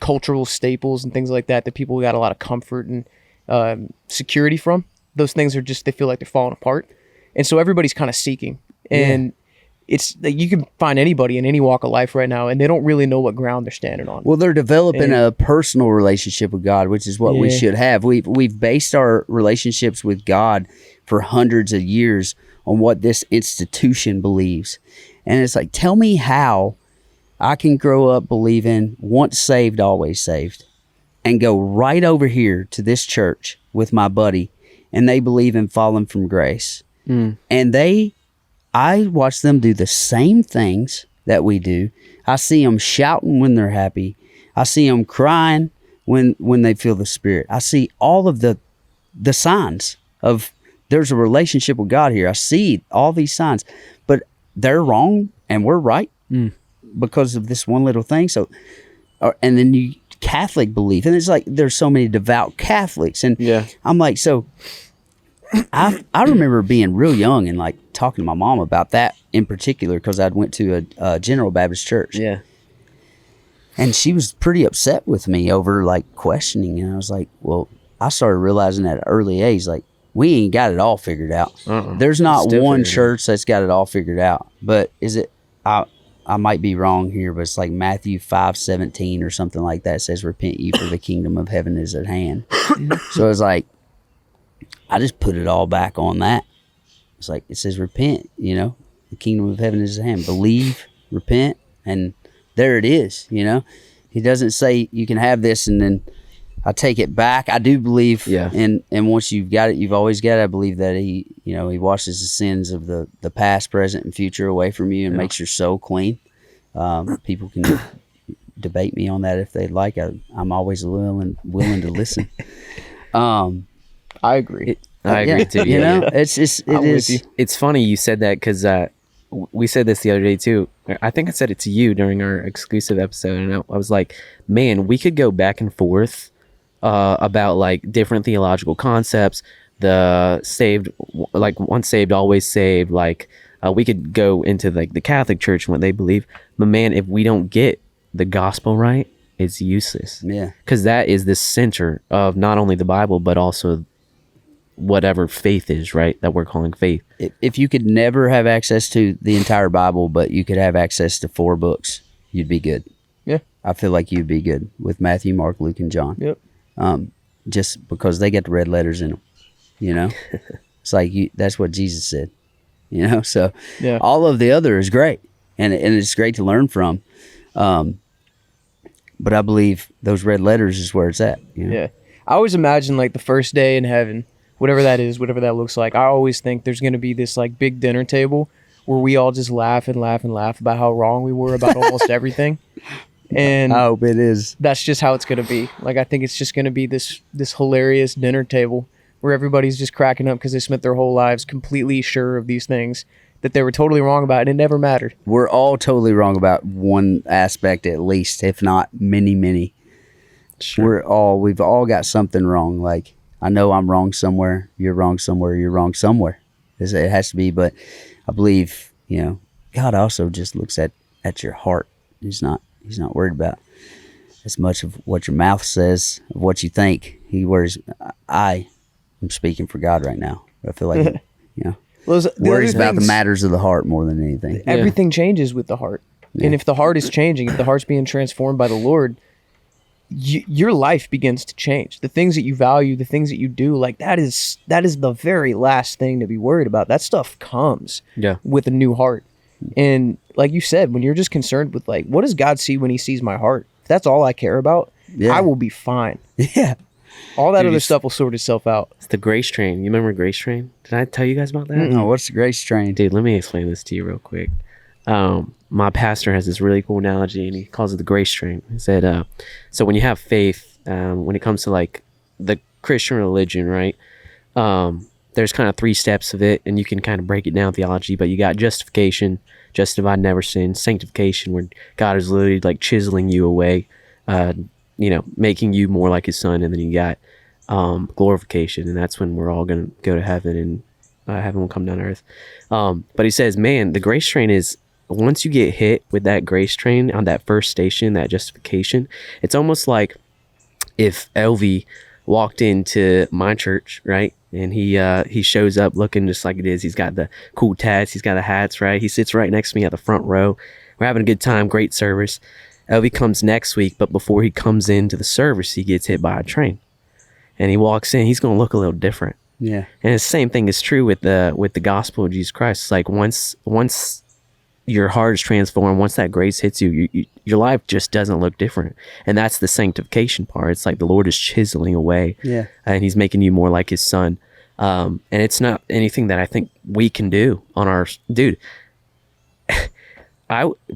cultural staples and things like that people got a lot of comfort and security from, those things are just, they feel like they're falling apart. And so everybody's kind of seeking. And it's like you can find anybody in any walk of life right now, and they don't really know what ground they're standing on. Well, they're developing a personal relationship with God, which is what we should have. We've based our relationships with God for hundreds of years on what this institution believes. And it's like, tell me how I can grow up believing once saved, always saved, and go right over here to this church with my buddy, and they believe in falling from grace. And I watch them do the same things that we do. I see them shouting when they're happy. I see them crying when they feel the Spirit. I see all of the signs of there's a relationship with God here. I see all these signs, but they're wrong and we're right because of this one little thing. So, and then you Catholic belief, and it's like there's so many devout Catholics, and I'm like, so I remember being real young and like talking to my mom about that in particular because I'd went to a General Baptist church. Yeah. And she was pretty upset with me over like questioning. And I was like, well, I started realizing at an early age, like, we ain't got it all figured out. There's not one church that's got it all figured out. But is it, I might be wrong here, but it's like Matthew 5:17 or something like that. It says, repent ye, for the kingdom of heaven is at hand. So it's like, I just put it all back on that. It's like, it says repent, you know, the kingdom of heaven is at hand. Believe, repent, and there it is, you know. He doesn't say you can have this and then I take it back. I do believe, and once you've got it, you've always got it. I believe that he, you know, he washes the sins of the past, present, and future away from you and makes your soul clean. People can debate me on that if they'd like. I'm always willing to listen. I agree. I agree too. You know, it's just it is. It's funny you said that because we said this the other day too. I think I said it to you during our exclusive episode, and I was like, "Man, we could go back and forth about like different theological concepts. The saved, like once saved, always saved. Like we could go into like the Catholic Church and what they believe. But man, if we don't get the gospel right, it's useless. Yeah, because that is the center of not only the Bible but also whatever faith is, right? That we're calling faith. If you could never have access to the entire Bible, but you could have access to 4 books, you'd be good. Yeah, I feel like you'd be good with Matthew, Mark, Luke, and John. Yep. Just because they get the red letters in them, you know. It's like that's what Jesus said, you know. So all of the other is great, and it's great to learn from. But I believe those red letters is where it's at. You know? Yeah, I always imagine like the first day in heaven, whatever that is, whatever that looks like. I always think there's going to be this like big dinner table where we all just laugh and laugh and laugh about how wrong we were about almost everything. And I hope it is. That's just how it's going to be. Like, I think it's just going to be this hilarious dinner table where everybody's just cracking up because they spent their whole lives completely sure of these things that they were totally wrong about, and it never mattered. We're all totally wrong about one aspect at least, if not many. Sure. We've all got something wrong. Like, I know I'm wrong somewhere, you're wrong somewhere, you're wrong somewhere. It has to be, but I believe, you know, God also just looks at your heart. He's not worried about as much of what your mouth says, of what you think. He worries. I am speaking for God right now. I feel like, you know, worries about the matters of the heart more than anything. Everything changes with the heart. Yeah. And if the heart is changing, if the heart's being transformed by the Lord, your life begins to change. The things that you value, the things that you do, like that is the very last thing to be worried about. That stuff comes with a new heart. And like you said, when you're just concerned with like, what does God see when he sees my heart? If that's all I care about, I will be fine. Yeah. All that other stuff will sort itself out. It's the Grace Train. You remember Grace Train? Did I tell you guys about that? No, what's the Grace Train? Dude, let me explain this to you real quick. My pastor has this really cool analogy, and he calls it the Grace Train. He said, so when you have faith, when it comes to like the Christian religion, right? There's kind of 3 steps of it, and you can kind of break it down theology, but you got justification, justified, never sin, sanctification, where God is literally like chiseling you away, you know, making you more like his son. And then you got glorification, and that's when we're all going to go to heaven, and heaven will come down to earth. But he says, man, the grace train is, once you get hit with that grace train on that first station, that justification, it's almost like if Elvie walked into my church, right? And he shows up looking just like it is. He's got the cool tats. He's got the hats, right? He sits right next to me at the front row. We're having a good time, great service. Elvie comes next week, but before he comes into the service, he gets hit by a train. And he walks in, he's going to look a little different. Yeah. And the same thing is true with the gospel of Jesus Christ. It's like once your heart is transformed, once that grace hits you, your life just doesn't look different. And that's the sanctification part. It's like the Lord is chiseling away. Yeah. And he's making you more like his son. And it's not anything that I think we can do on our... Dude,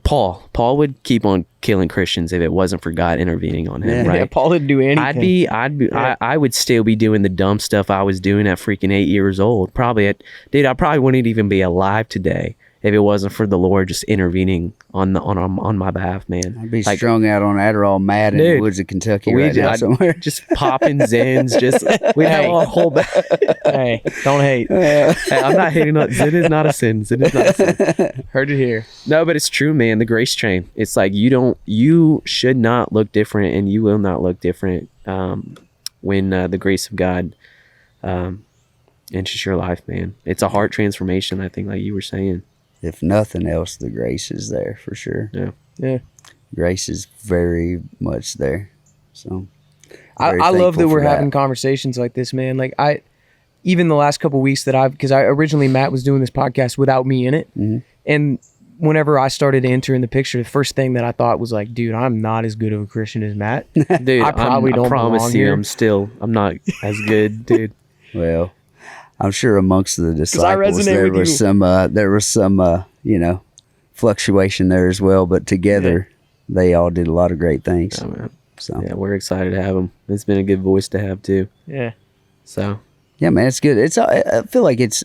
Paul would keep on killing Christians if it wasn't for God intervening on him, right? Yeah, Paul didn't do anything. I would still be doing the dumb stuff I was doing at freaking 8 years old. I probably wouldn't even be alive today if it wasn't for the Lord just intervening on my behalf, man. I'd be strung out on Adderall, mad in the woods of Kentucky now somewhere. Just popping Zins, we have a whole bag. Hey, don't hate. Hey, I'm not hating on Zin is not a sin. Zin is not a sin. Heard it here. No, but it's true, man. The grace train. It's like you should not look different, and you will not look different when the grace of God enters your life, man. It's a heart transformation, I think, like you were saying. If nothing else, the grace is there for sure. Yeah. Grace is very much there. So I love that we're having conversations like this, man. Like even the last couple of weeks because originally Matt was doing this podcast without me in it. Mm-hmm. And whenever I started to enter in the picture, the first thing that I thought was like, dude, I'm not as good of a Christian as Matt. Dude, I probably don't promise belong you, here. I'm not as good, dude. Well, I'm sure amongst the disciples there was some fluctuation there as well, but together they all did a lot of great things. Oh, man. So yeah, we're excited to have him. It's been a good voice to have too. Yeah. So yeah, man, it's good. I feel like it's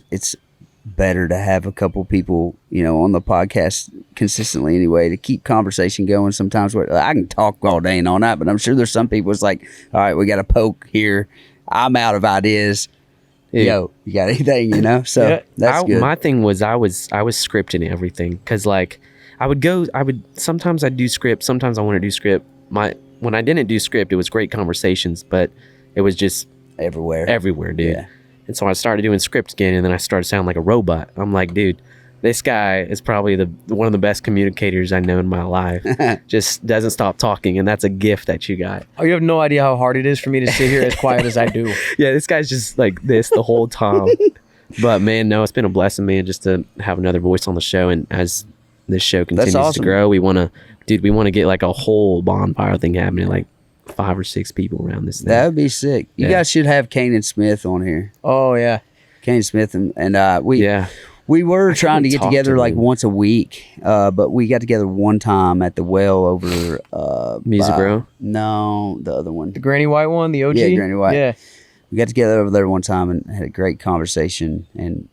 better to have a couple people, on the podcast consistently anyway, to keep conversation going. Sometimes I can talk all day and all night, but I'm sure there's some people it's like, all right, we got to poke here. I'm out of ideas. Yo, you got anything, So that's good. My thing was I was scripting everything because sometimes I'd do script, sometimes I wouldn't do script. When I didn't do script, it was great conversations, but it was just everywhere, dude. Yeah. And so I started doing script again, and then I started sounding like a robot. I'm like, dude, this guy is probably one of the best communicators I know in my life. Just doesn't stop talking, and that's a gift that you got. Oh, you have no idea how hard it is for me to sit here as quiet as I do. Yeah, this guy's just like this the whole time. But man, no, it's been a blessing, man, just to have another voice on the show. And as this show continues to grow, we want to get like a whole bonfire thing happening, like 5 or 6 people around this thing. That would be sick. You guys should have Kanan Smith on here. Oh yeah, Kanan Smith and we were trying to get together like once a week, but we got together one time at the well over Music Group. No, the other one, the Granny White one, the OG. Yeah, Granny White. Yeah, we got together over there one time and had a great conversation, and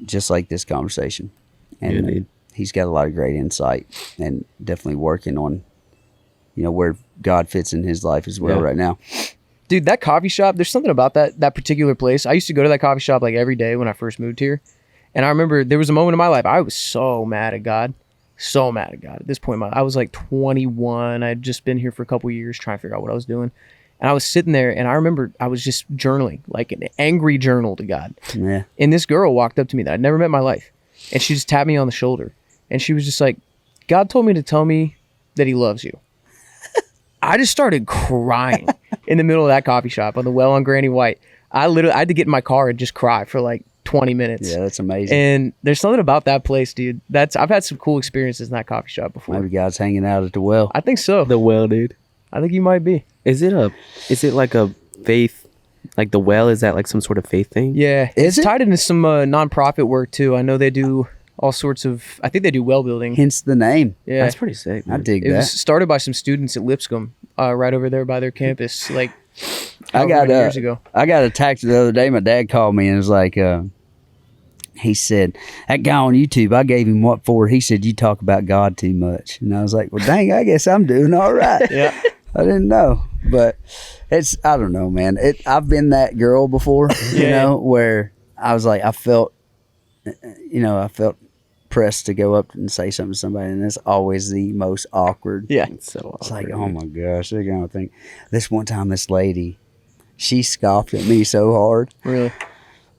just like this conversation, and he's got a lot of great insight and definitely working on, where God fits in his life as well right now. Dude, that coffee shop, there's something about that particular place. I used to go to that coffee shop like every day when I first moved here. And I remember there was a moment in my life I was so mad at God. So mad at God. At this point in my life, I was like 21. I'd just been here for a couple of years trying to figure out what I was doing. And I was sitting there and I remember I was just journaling, like an angry journal to God. Yeah. And this girl walked up to me that I'd never met in my life. And she just tapped me on the shoulder. And she was just like, God told me to tell me that he loves you. I just started crying in the middle of that coffee shop on the well on Granny White. I had to get in my car and just cry for like 20 minutes. Yeah, that's amazing. And there's something about that place, dude. I've had some cool experiences in that coffee shop before. Maybe God's hanging out at the well. I think so. The well, dude. I think you might be. Is it like a faith, like the well? Is that like some sort of faith thing? Yeah. Is it's it? tied into some nonprofit work too. I know they do all sorts of, I think they do well building. Hence the name. Yeah. That's pretty sick, man. I dig It that. was started by some students at Lipscomb, right over there by their campus, like years ago. I got a text the other day. My dad called me and was like, he said, that guy on YouTube, I gave him what for? He said, you talk about God too much. And I was like, well, dang, I guess I'm doing all right. Yeah. I didn't know. But I don't know, man. I've been that girl before, where I was like, I felt pressed to go up and say something to somebody, and it's always the most awkward. Yeah. It's like, oh my gosh, they're gonna think. This one time, this lady, she scoffed at me so hard. Really?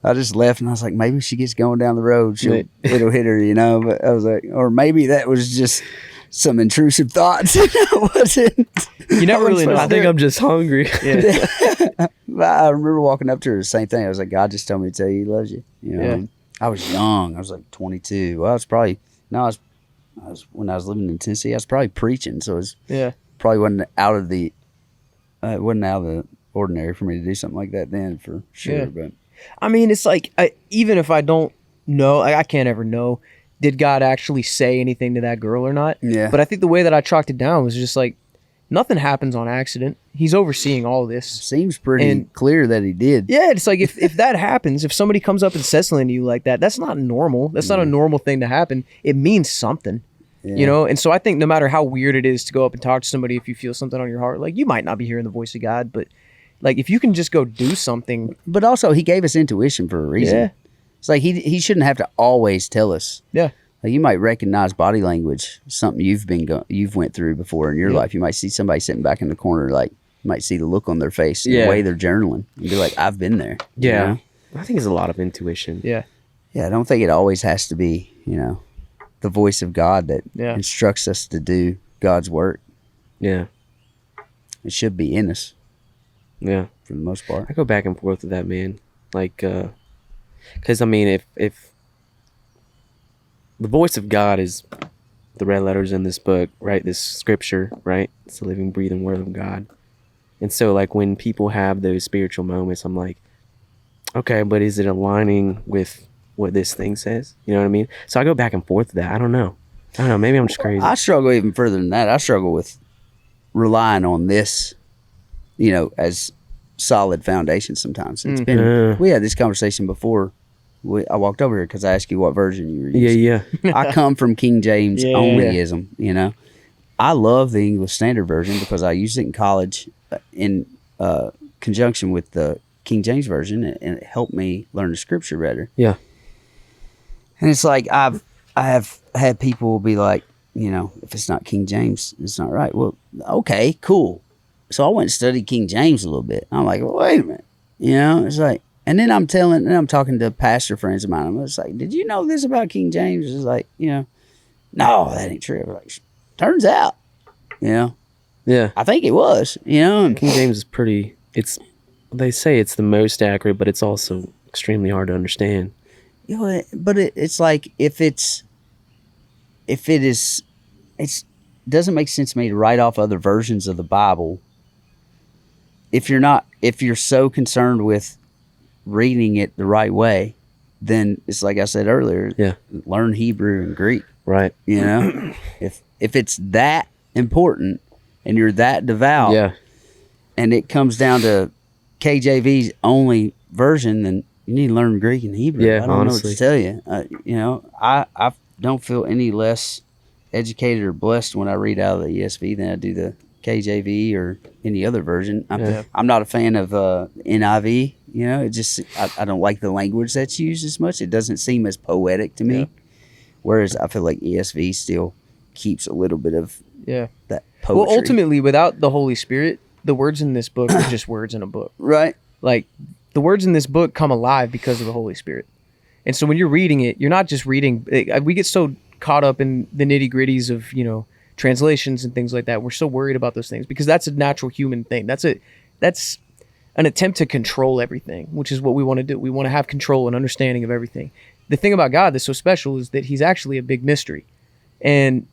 I just left, and I was like, maybe she gets going down the road, it'll hit her, But I was like, or maybe that was just some intrusive thoughts. It wasn't. You never really know. I think I'm just hungry. Yeah. I remember walking up to her, the same thing. I was like, God just told me to tell you he loves you. Yeah. I was young. I was like 22. Well, I was when I was living in Tennessee, I was probably preaching. So it was probably wasn't out of the ordinary for me to do something like that then, for sure. Yeah. But I mean, it's like, even if I don't know, I can't ever know, did God actually say anything to that girl or not? Yeah. But I think the way that I chalked it down was just like, nothing happens on accident. He's overseeing all this. Seems pretty clear that he did. Yeah, it's like if that happens, if somebody comes up and says something to you like that, that's not normal. That's not a normal thing to happen. It means something. You know, and so I think no matter how weird it is to go up and talk to somebody, if you feel something on your heart, like you might not be hearing the voice of God, but like if you can just go do something. But also, he gave us intuition for a reason. Yeah. It's like he shouldn't have to always tell us. Yeah. Like you might recognize body language, something you've went through before in your life. You might see somebody sitting back in the corner, like you might see the look on their face, the way they're journaling, and be like, "I've been there." Yeah, you know? I think it's a lot of intuition. Yeah. Yeah, I don't think it always has to be, the voice of God that instructs us to do God's work. Yeah. It should be in us. Yeah. For the most part. I go back and forth with that, man. Like, because, I mean, if the voice of God is the red letters in this book, right? This scripture, right? It's the living, breathing word of God. And so, like, when people have those spiritual moments, I'm like, okay, but is it aligning with what this thing says? You know what I mean? So I go back and forth with that. I don't know. Maybe I'm just crazy. I struggle even further than that. I struggle with relying on this, as solid foundation sometimes. It's been, we had this conversation before I walked over here because I asked you what version you were using. Yeah. I come from King James onlyism, I love the English Standard Version because I used it in college in conjunction with the King James Version, and it helped me learn the scripture better. Yeah. And it's like I have had people be like, if it's not King James, it's not right. Well, okay, cool. So I went and studied King James a little bit. I'm like, well, wait a minute. It's like, and then I'm talking to pastor friends of mine. I'm just like, did you know this about King James? It's like, no, that ain't true. Like, turns out, Yeah. I think it was, King James is they say it's the most accurate, but it's also extremely hard to understand. But it's like it doesn't make sense to me to write off other versions of the Bible if you're so concerned with reading it the right way. Then it's like I said earlier, learn Hebrew and Greek, right? If it's that important and you're that devout, and it comes down to KJV's only version, then you need to learn Greek and Hebrew. Yeah, I don't honestly. know what to tell you. I don't feel any less educated or blessed when I read out of the ESV than I do the KJV or any other version. I'm not a fan of NIV. It just I don't like the language that's used as much. It doesn't seem as poetic to me. Whereas I feel like ESV still keeps a little bit of that poetry. Well, ultimately, without the Holy Spirit, the words in this book are just words in a book. Right. Like, the words in this book come alive because of the Holy Spirit. And so when you're reading it, you're not just reading. We get so caught up in the nitty gritties of, translations and things like that. We're so worried about those things because that's a natural human thing. That's an attempt to control everything, which is what we want to do. We want to have control and understanding of everything. The thing about God that's so special is that he's actually a big mystery. And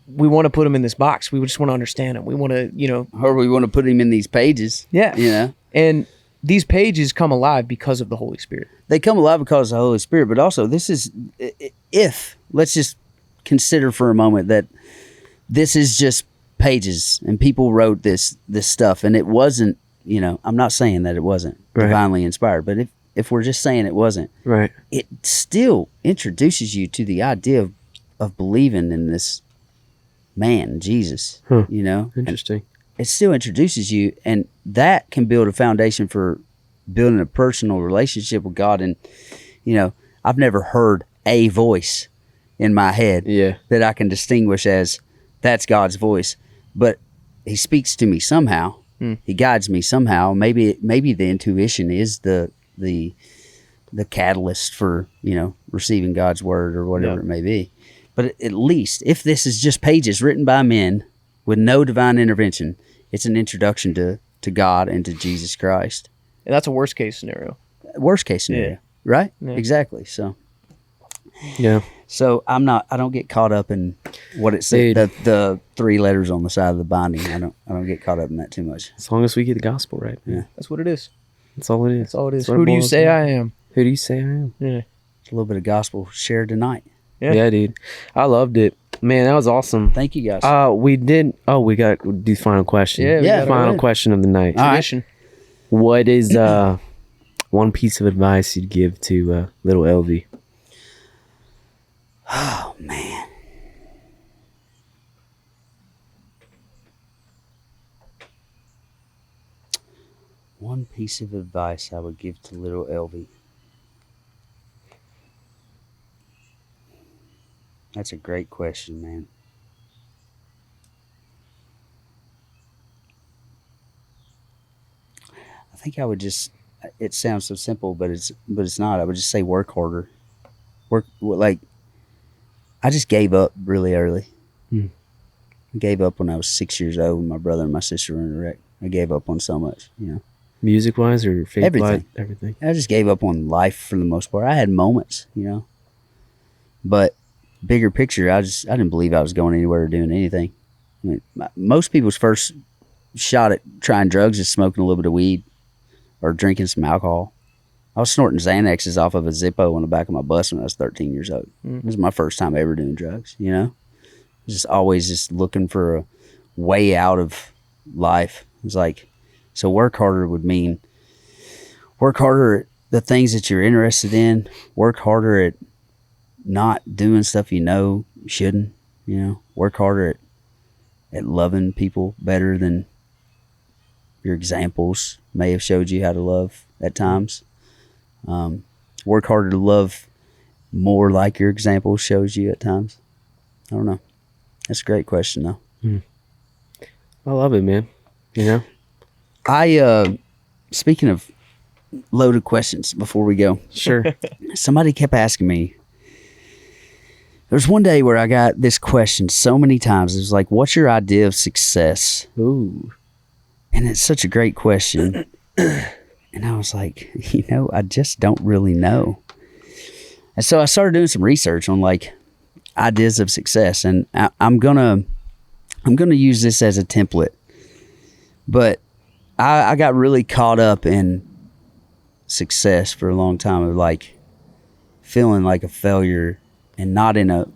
we want to put him in this box. We just want to understand him. We want to, or we want to put him in these pages. Yeah. And these pages come alive because of the Holy Spirit. They come alive because of the Holy Spirit, but also this is, let's just consider for a moment that this is just pages and people wrote this stuff and it wasn't, I'm not saying that it wasn't divinely inspired, but if we're just saying it wasn't, it still introduces you to the idea of believing in this man, Jesus, Interesting. And it still introduces you, and that can build a foundation for building a personal relationship with God. And, I've never heard a voice in my head that I can distinguish as that's God's voice, but he speaks to me somehow. He guides me somehow. Maybe the intuition is the catalyst for, receiving God's word or whatever it may be. But at least if this is just pages written by men with no divine intervention, it's an introduction to God and to Jesus Christ. And that's a worst case scenario. Right? Yeah. Exactly. So yeah. So I don't get caught up in what it said, the three letters on the side of the binding. I don't get caught up in that too much. As long as we get the gospel right. Yeah. That's what it is. That's all it is. That's all it is. Who do you say I am? Who do you say I am? Yeah. It's a little bit of gospel shared tonight. Yeah, dude. I loved it. Man, that was awesome. Thank you guys. We did. Oh, we got to do final question. Yeah, we Yeah, gotta Final win. question of the night. All right. Tradition. What is one piece of advice you'd give to little Elvie? Oh man. One piece of advice I would give to little Elvie. That's a great question, man. I think I would just, it sounds so simple, but it's not. I would just say work harder. Like, I just gave up really early. Hmm. I gave up when I was 6 years old when my brother and my sister were in a wreck. I gave up on so much, Music wise or faith wise? Everything. Everything. I just gave up on life for the most part. I had moments, but bigger picture, I didn't believe I was going anywhere or doing anything. I mean, most people's first shot at trying drugs is smoking a little bit of weed or drinking some alcohol. I was snorting Xanaxes off of a Zippo on the back of my bus when I was 13 years old. It was my first time ever doing drugs, Just always just looking for a way out of life. It was like, so work harder would mean work harder at the things that you're interested in, work harder at not doing stuff you shouldn't, work harder at loving people better than your examples may have showed you how to love at times. Work harder to love more like your example shows you at times. I don't know. That's a great question though. I love it, man. I speaking of loaded questions before we go, Sure. somebody kept asking me. There's one day where I got this question so many times. It was like, what's your idea of success? Ooh. And it's such a great question. And I was like, I just don't really know. And so I started doing some research on like ideas of success, and I'm gonna use this as a template. But I got really caught up in success for a long time of like feeling like a failure, and not in a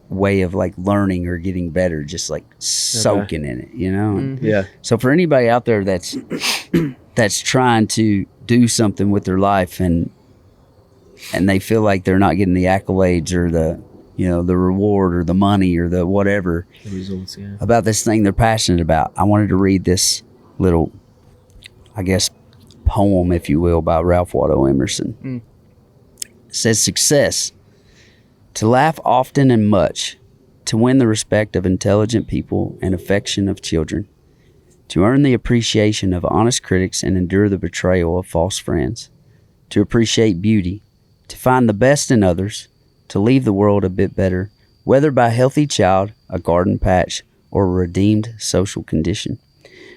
way of like learning or getting better, just like soaking in it, And Yeah. so for anybody out there that's trying to do something with their life and they feel like they're not getting the accolades or the the reward or the money or the whatever The results, yeah. about this thing they're passionate about, I wanted to read this little, I guess, poem, if you will, by Ralph Waldo Emerson. It says, success: to laugh often and much, to win the respect of intelligent people and affection of children, to earn the appreciation of honest critics and endure the betrayal of false friends, to appreciate beauty, to find the best in others, to leave the world a bit better, whether by a healthy child, a garden patch, or a redeemed social condition.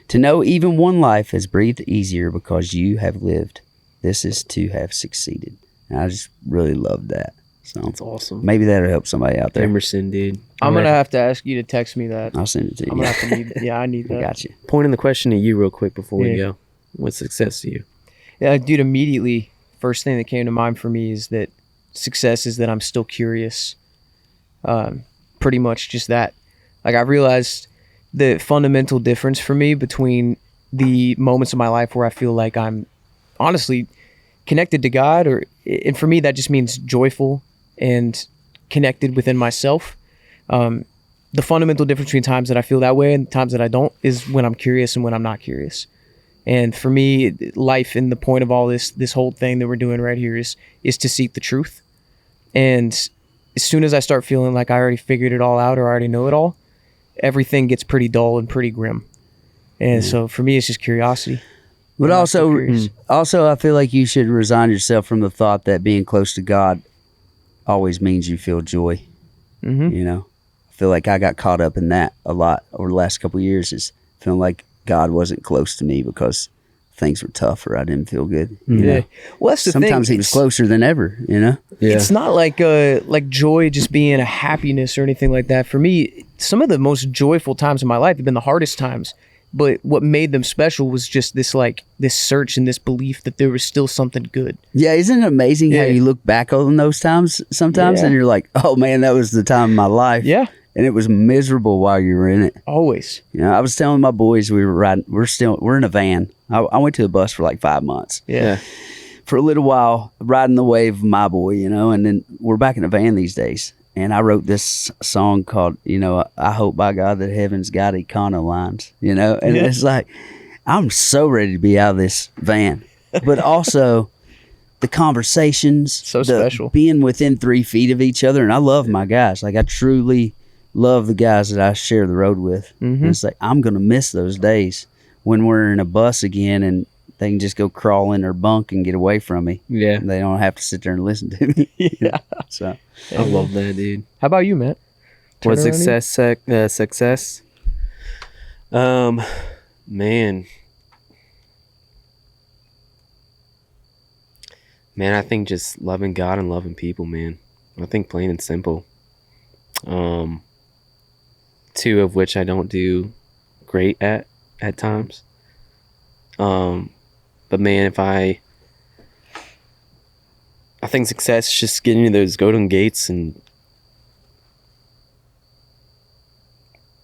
To know even one life has breathed easier because you have lived. This is to have succeeded. And I just really loved that. So That's awesome. maybe that'll help somebody out there. Emerson, dude. I'm gonna have to ask you to text me that. I'll send it to you. I'm gonna have to need. Yeah, I need I that. got you. Pointing the question to you real quick before we Yeah. go. What's success to you? Yeah, dude. Immediately, first thing that came to mind for me is that success is that I'm still curious. Pretty much just that. Like, I realized the fundamental difference for me between the moments of my life where I feel like I'm honestly connected to God, and for me that just means joyful and connected within myself. The fundamental difference between times that I feel that way and times that I don't is when I'm curious and when I'm not curious. And for me, life and the point of all this whole thing that we're doing right here is to seek the truth. And as soon as I start feeling like I already figured it all out or I already know it all, everything gets pretty dull and pretty grim. And so for me, it's just curiosity. But I'm still also, curious. I feel like you should resign yourself from the thought that being close to God always means you feel joy. Mm-hmm. I feel like I got caught up in that a lot over the last couple of years, is feeling like God wasn't close to me because things were tough or I didn't feel good. You Yeah. know? Well, that's the Sometimes thing. he was closer than ever, Yeah. It's not like joy just being a happiness or anything like that. For me, some of the most joyful times in my life have been the hardest times. But what made them special was just this search and this belief that there was still something good. Yeah, isn't it amazing how Yeah. you look back on those times sometimes Yeah. and you're like, oh man, that was the time of my life. Yeah. and it was miserable while you were in it. Always. You know, I was telling my boys we were riding. We're in a van. I went to a bus for like 5 months. Yeah. For a little while, riding the wave of my boy, you know, and then we're back in a van these days. And I wrote this song called, you know, I hope by God that heaven's got econo lines, you know, and it's like, I'm so ready to be out of this van, but also the conversations, special, being within 3 feet of each other. And I love my guys. Like, I truly love the guys that I share the road with. And it's like, I'm going to miss those days when we're in a bus again and they can just go crawl in their bunk and get away from me. Yeah. They don't have to sit there and listen to me. Yeah. So I love that, dude. How about you, Matt? What success? Success? Man, I think just loving God and loving people, man. I think plain and simple. 2 of which I don't do great at times. But man, I think success is just getting to those golden gates. And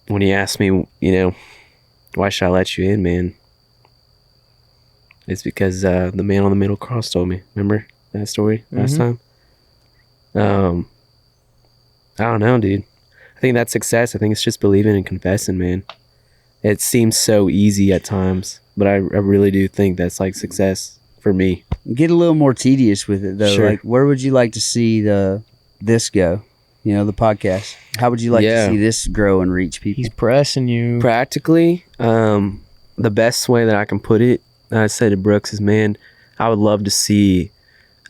when he asked me, you know, why should I let you in, man? It's because the man on the middle cross told me. Remember that story last time? I don't know, dude. I think that's success. I think it's just believing and confessing, man. It seems so easy at times, but I really do think that's like success for me. Get a little more tedious with it, though. Sure. Like, where would you like to see this go? You know, the podcast. How would you like to see this grow and reach people? He's pressing you. Practically, the best way that I can put it, I said to Brooks, is, man, I would love to see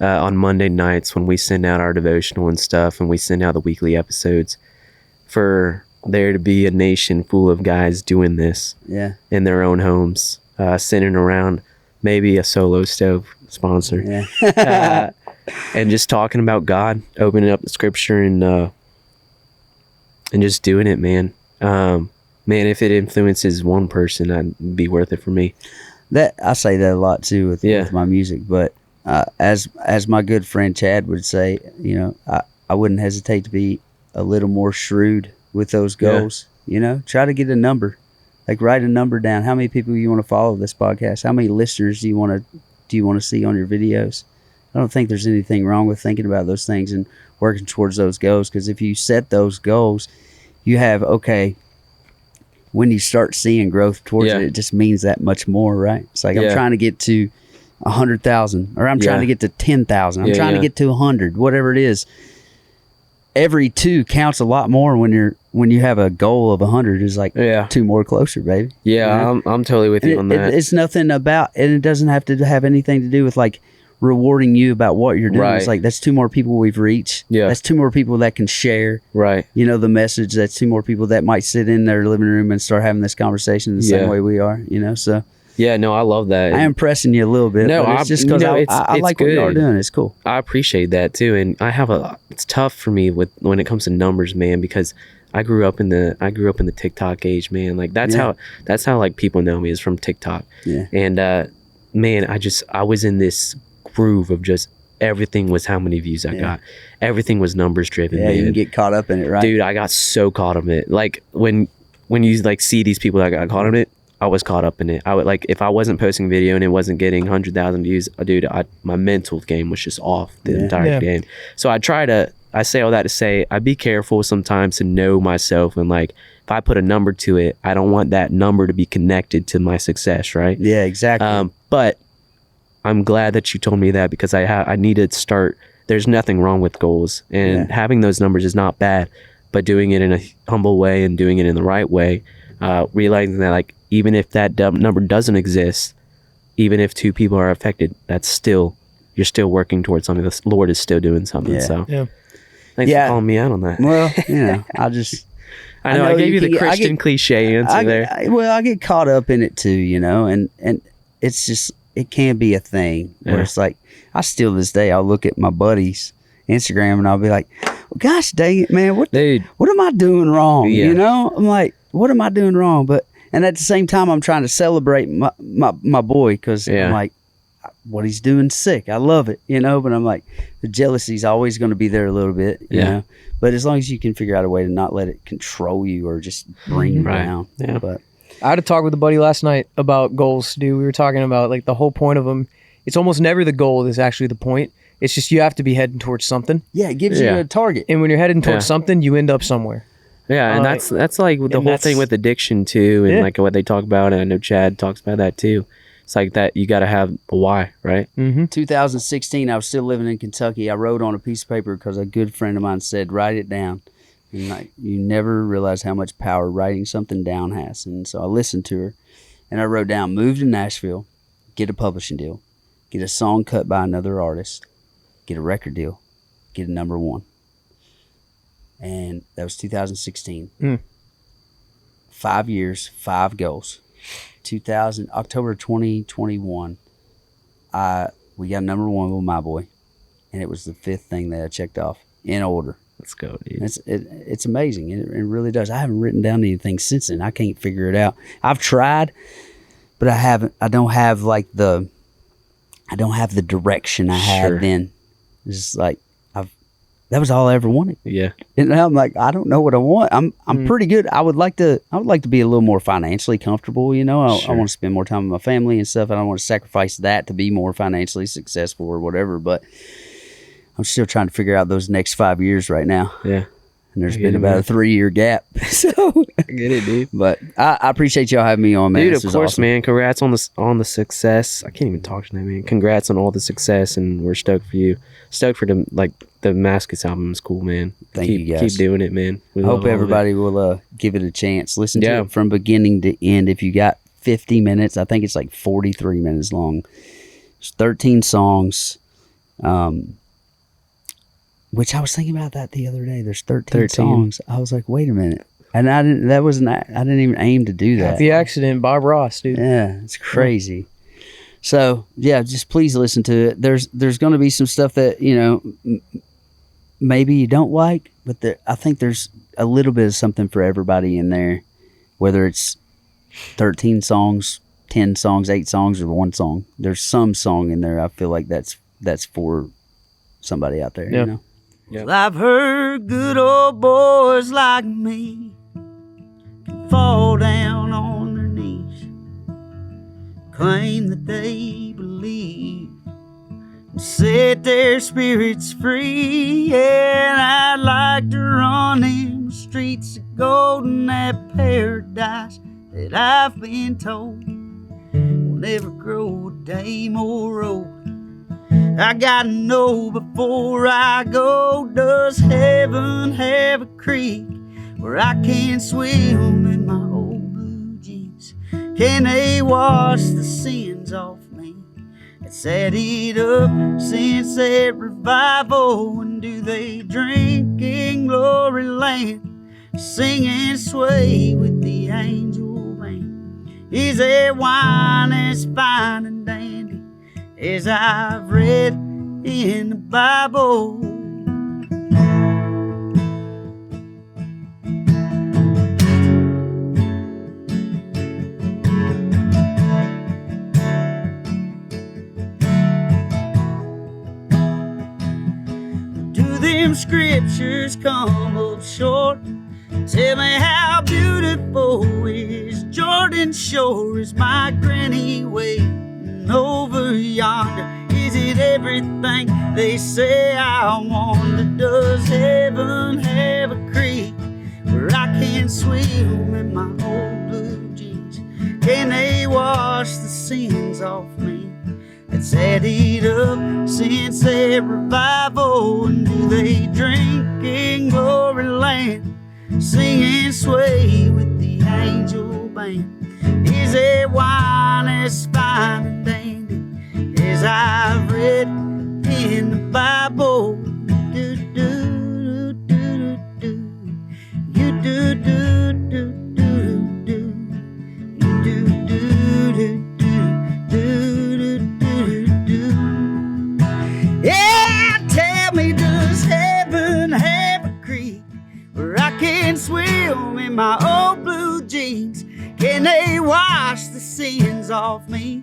on Monday nights when we send out our devotional and stuff, and we send out the weekly episodes, for there to be a nation full of guys doing this in their own homes, sitting around, maybe a Solo Stove sponsor, and just talking about God, opening up the scripture and just doing it, man. Man, if it influences one person, that'd be worth it for me. That I say that a lot too with my music, but as my good friend Chad would say, you know, I wouldn't hesitate to be a little more shrewd with those goals. You know, try to get a number, like write a number down. How many people you want to follow this podcast? How many listeners do you want to see on your videos? I don't think there's anything wrong with thinking about those things and working towards those goals, because if you set those goals, you have, okay, when you start seeing growth towards it, it just means that much more, right? It's like, I'm trying to get to 100,000, or I'm trying to get to 10,000. I'm trying to get to 100, whatever it is. Every 2 counts a lot more when you have a goal of 100. Is like 2 more closer, baby. Yeah, you know? I'm totally with you on that. It's nothing about, and it doesn't have to have anything to do with like rewarding you about what you're doing. It's like, that's 2 more people we've reached. That's 2 more people that can share. You know, the message. That's 2 more people that might sit in their living room and start having this conversation the same way we are. You know, so. Yeah, no, I love that. I am pressing you a little bit. No, it's just because I like what you are doing. It's cool. I appreciate that too, and it's tough for me when it comes to numbers, man, because I grew up in the TikTok age, man. Like that's how like people know me, is from TikTok. And man, I was in this groove of just everything was how many views I got. Everything was numbers driven. Man. You can get caught up in it, right? Dude, I got so caught up in it. Like when you like see these people that got caught up in it, I was caught up in it. I would, like, if I wasn't posting video and it wasn't getting 100,000 views, dude, my mental game was just off the entire game. So I say all that to say, I'd be careful sometimes to know myself, and like, if I put a number to it, I don't want that number to be connected to my success, right? Yeah, exactly. But I'm glad that you told me that, because I need to start. There's nothing wrong with goals, and having those numbers is not bad, but doing it in a humble way and doing it in the right way, realizing that, like, even if that number doesn't exist, even if 2 people are affected, you're still working towards something. The Lord is still doing something. So thanks for calling me out on that. Well, you know, I know I gave you the Christian cliche answer there. I get caught up in it too, you know, and it's just, it can be a thing where it's like, I still this day, I'll look at my buddies' Instagram and I'll be like, well, gosh dang it, man, what am I doing wrong? You know, I'm like, what am I doing wrong? And at the same time, I'm trying to celebrate my boy, because I'm like, what he's doing sick. I love it, you know, but I'm like, the jealousy's always going to be there a little bit, you know, but as long as you can figure out a way to not let it control you or just bring you down. Yeah. But I had a talk with a buddy last night about goals, dude. We were talking about like the whole point of them. It's almost never the goal that's actually the point. It's just you have to be heading towards something. yeah, it gives you a target. And when you're heading towards something, you end up somewhere. Yeah, and that's like the whole thing with addiction too, and like what they talk about, and I know Chad talks about that too. It's like that you got to have a why, right? 2016, I was still living in Kentucky. I wrote on a piece of paper because a good friend of mine said, write it down. And like, you never realize how much power writing something down has. And so I listened to her, and I wrote down, move to Nashville, get a publishing deal, get a song cut by another artist, get a record deal, get a number one. And that was 2016. 5 years, 5 goals. October 2021, we got number one with My Boy, and it was the 5th thing that I checked off in order. Let's go, dude. It's amazing. It really does. I haven't written down anything since then. I can't figure it out. I've tried, but I don't have the direction I had then. It's just like that was all I ever wanted. Yeah. And now I'm like, I don't know what I want. I'm pretty good. I would like to be a little more financially comfortable, you know. I want to spend more time with my family and stuff. I don't want to sacrifice that to be more financially successful or whatever, but I'm still trying to figure out those next 5 years right now. Yeah. And there's been about a 3-year gap. So I get it, dude. But I appreciate y'all having me on, man. Dude, This of was course, awesome. man. Congrats on the success. I can't even talk tonight, man. Congrats on all the success, and we're stoked for you. Stoked for the Damascus album is cool, man. Thank you, guys. Keep doing it, man. I hope everybody will give it a chance. Listen to it from beginning to end. If you got 50 minutes, I think it's like 43 minutes long. It's 13 songs. Which I was thinking about that the other day. There's 13 songs. I was like, wait a minute. And I didn't even aim to do that. The accident, Bob Ross, dude. Yeah, it's crazy. So yeah, just please listen to it. There's going to be some stuff that, you know, maybe you don't like, but I think there's a little bit of something for everybody in there, whether it's 13 songs, 10 songs, 8 songs, or 1 song. There's some song in there. I feel like that's for somebody out there, you know? Well, I've heard good old boys like me can fall down on their knees, claim that they believe, and set their spirits free. And I'd like to run them streets of gold in that paradise that I've been told will never grow a day more old. I gotta know before I go, does heaven have a creek where I can swim in my old blue jeans? Can they wash the sins off me and set it up since that revival? And do they drink in glory land, sing and sway with the angel band? Is there wine as fine and dandy as I've read in the Bible? Do them scriptures come up short? Tell me how beautiful is Jordan Shore? Is my granny waiting over yonder? Is it everything they say I wonder? Does heaven have a creek where I can swim in my old blue jeans? Can they wash the sins off me that's added up since that revival? And do they drink in glory land, sing and sway with the angel band? Is there wine as fine and dandy as I've read in the Bible? Do do do do do, you do do do do do, you do do do do do do do. Yeah, tell me, does heaven have a creek where I can swim in my old blue jeans? Can they wash the sins off me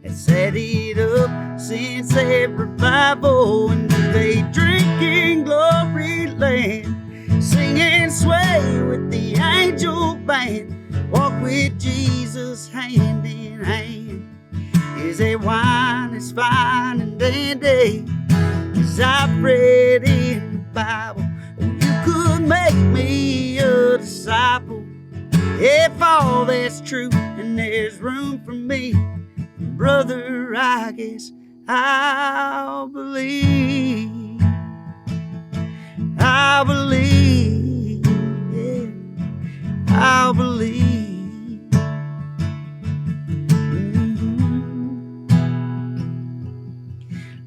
has set it up since that revival. And they drink in glory land, sing and sway with the angel band, walk with Jesus hand in hand. Is that wine is fine and dandy, as I've read in the Bible. You could make me a disciple if all that's true and there's room for me. Brother, I guess I'll believe. I'll believe, yeah, I'll believe.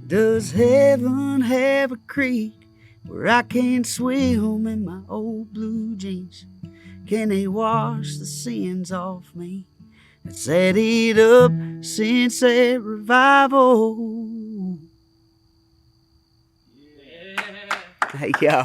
Does heaven have a creek where I can swim in my old blue jeans? Can they wash the sins off me and set it up since that revival? Yeah. Hey, yo.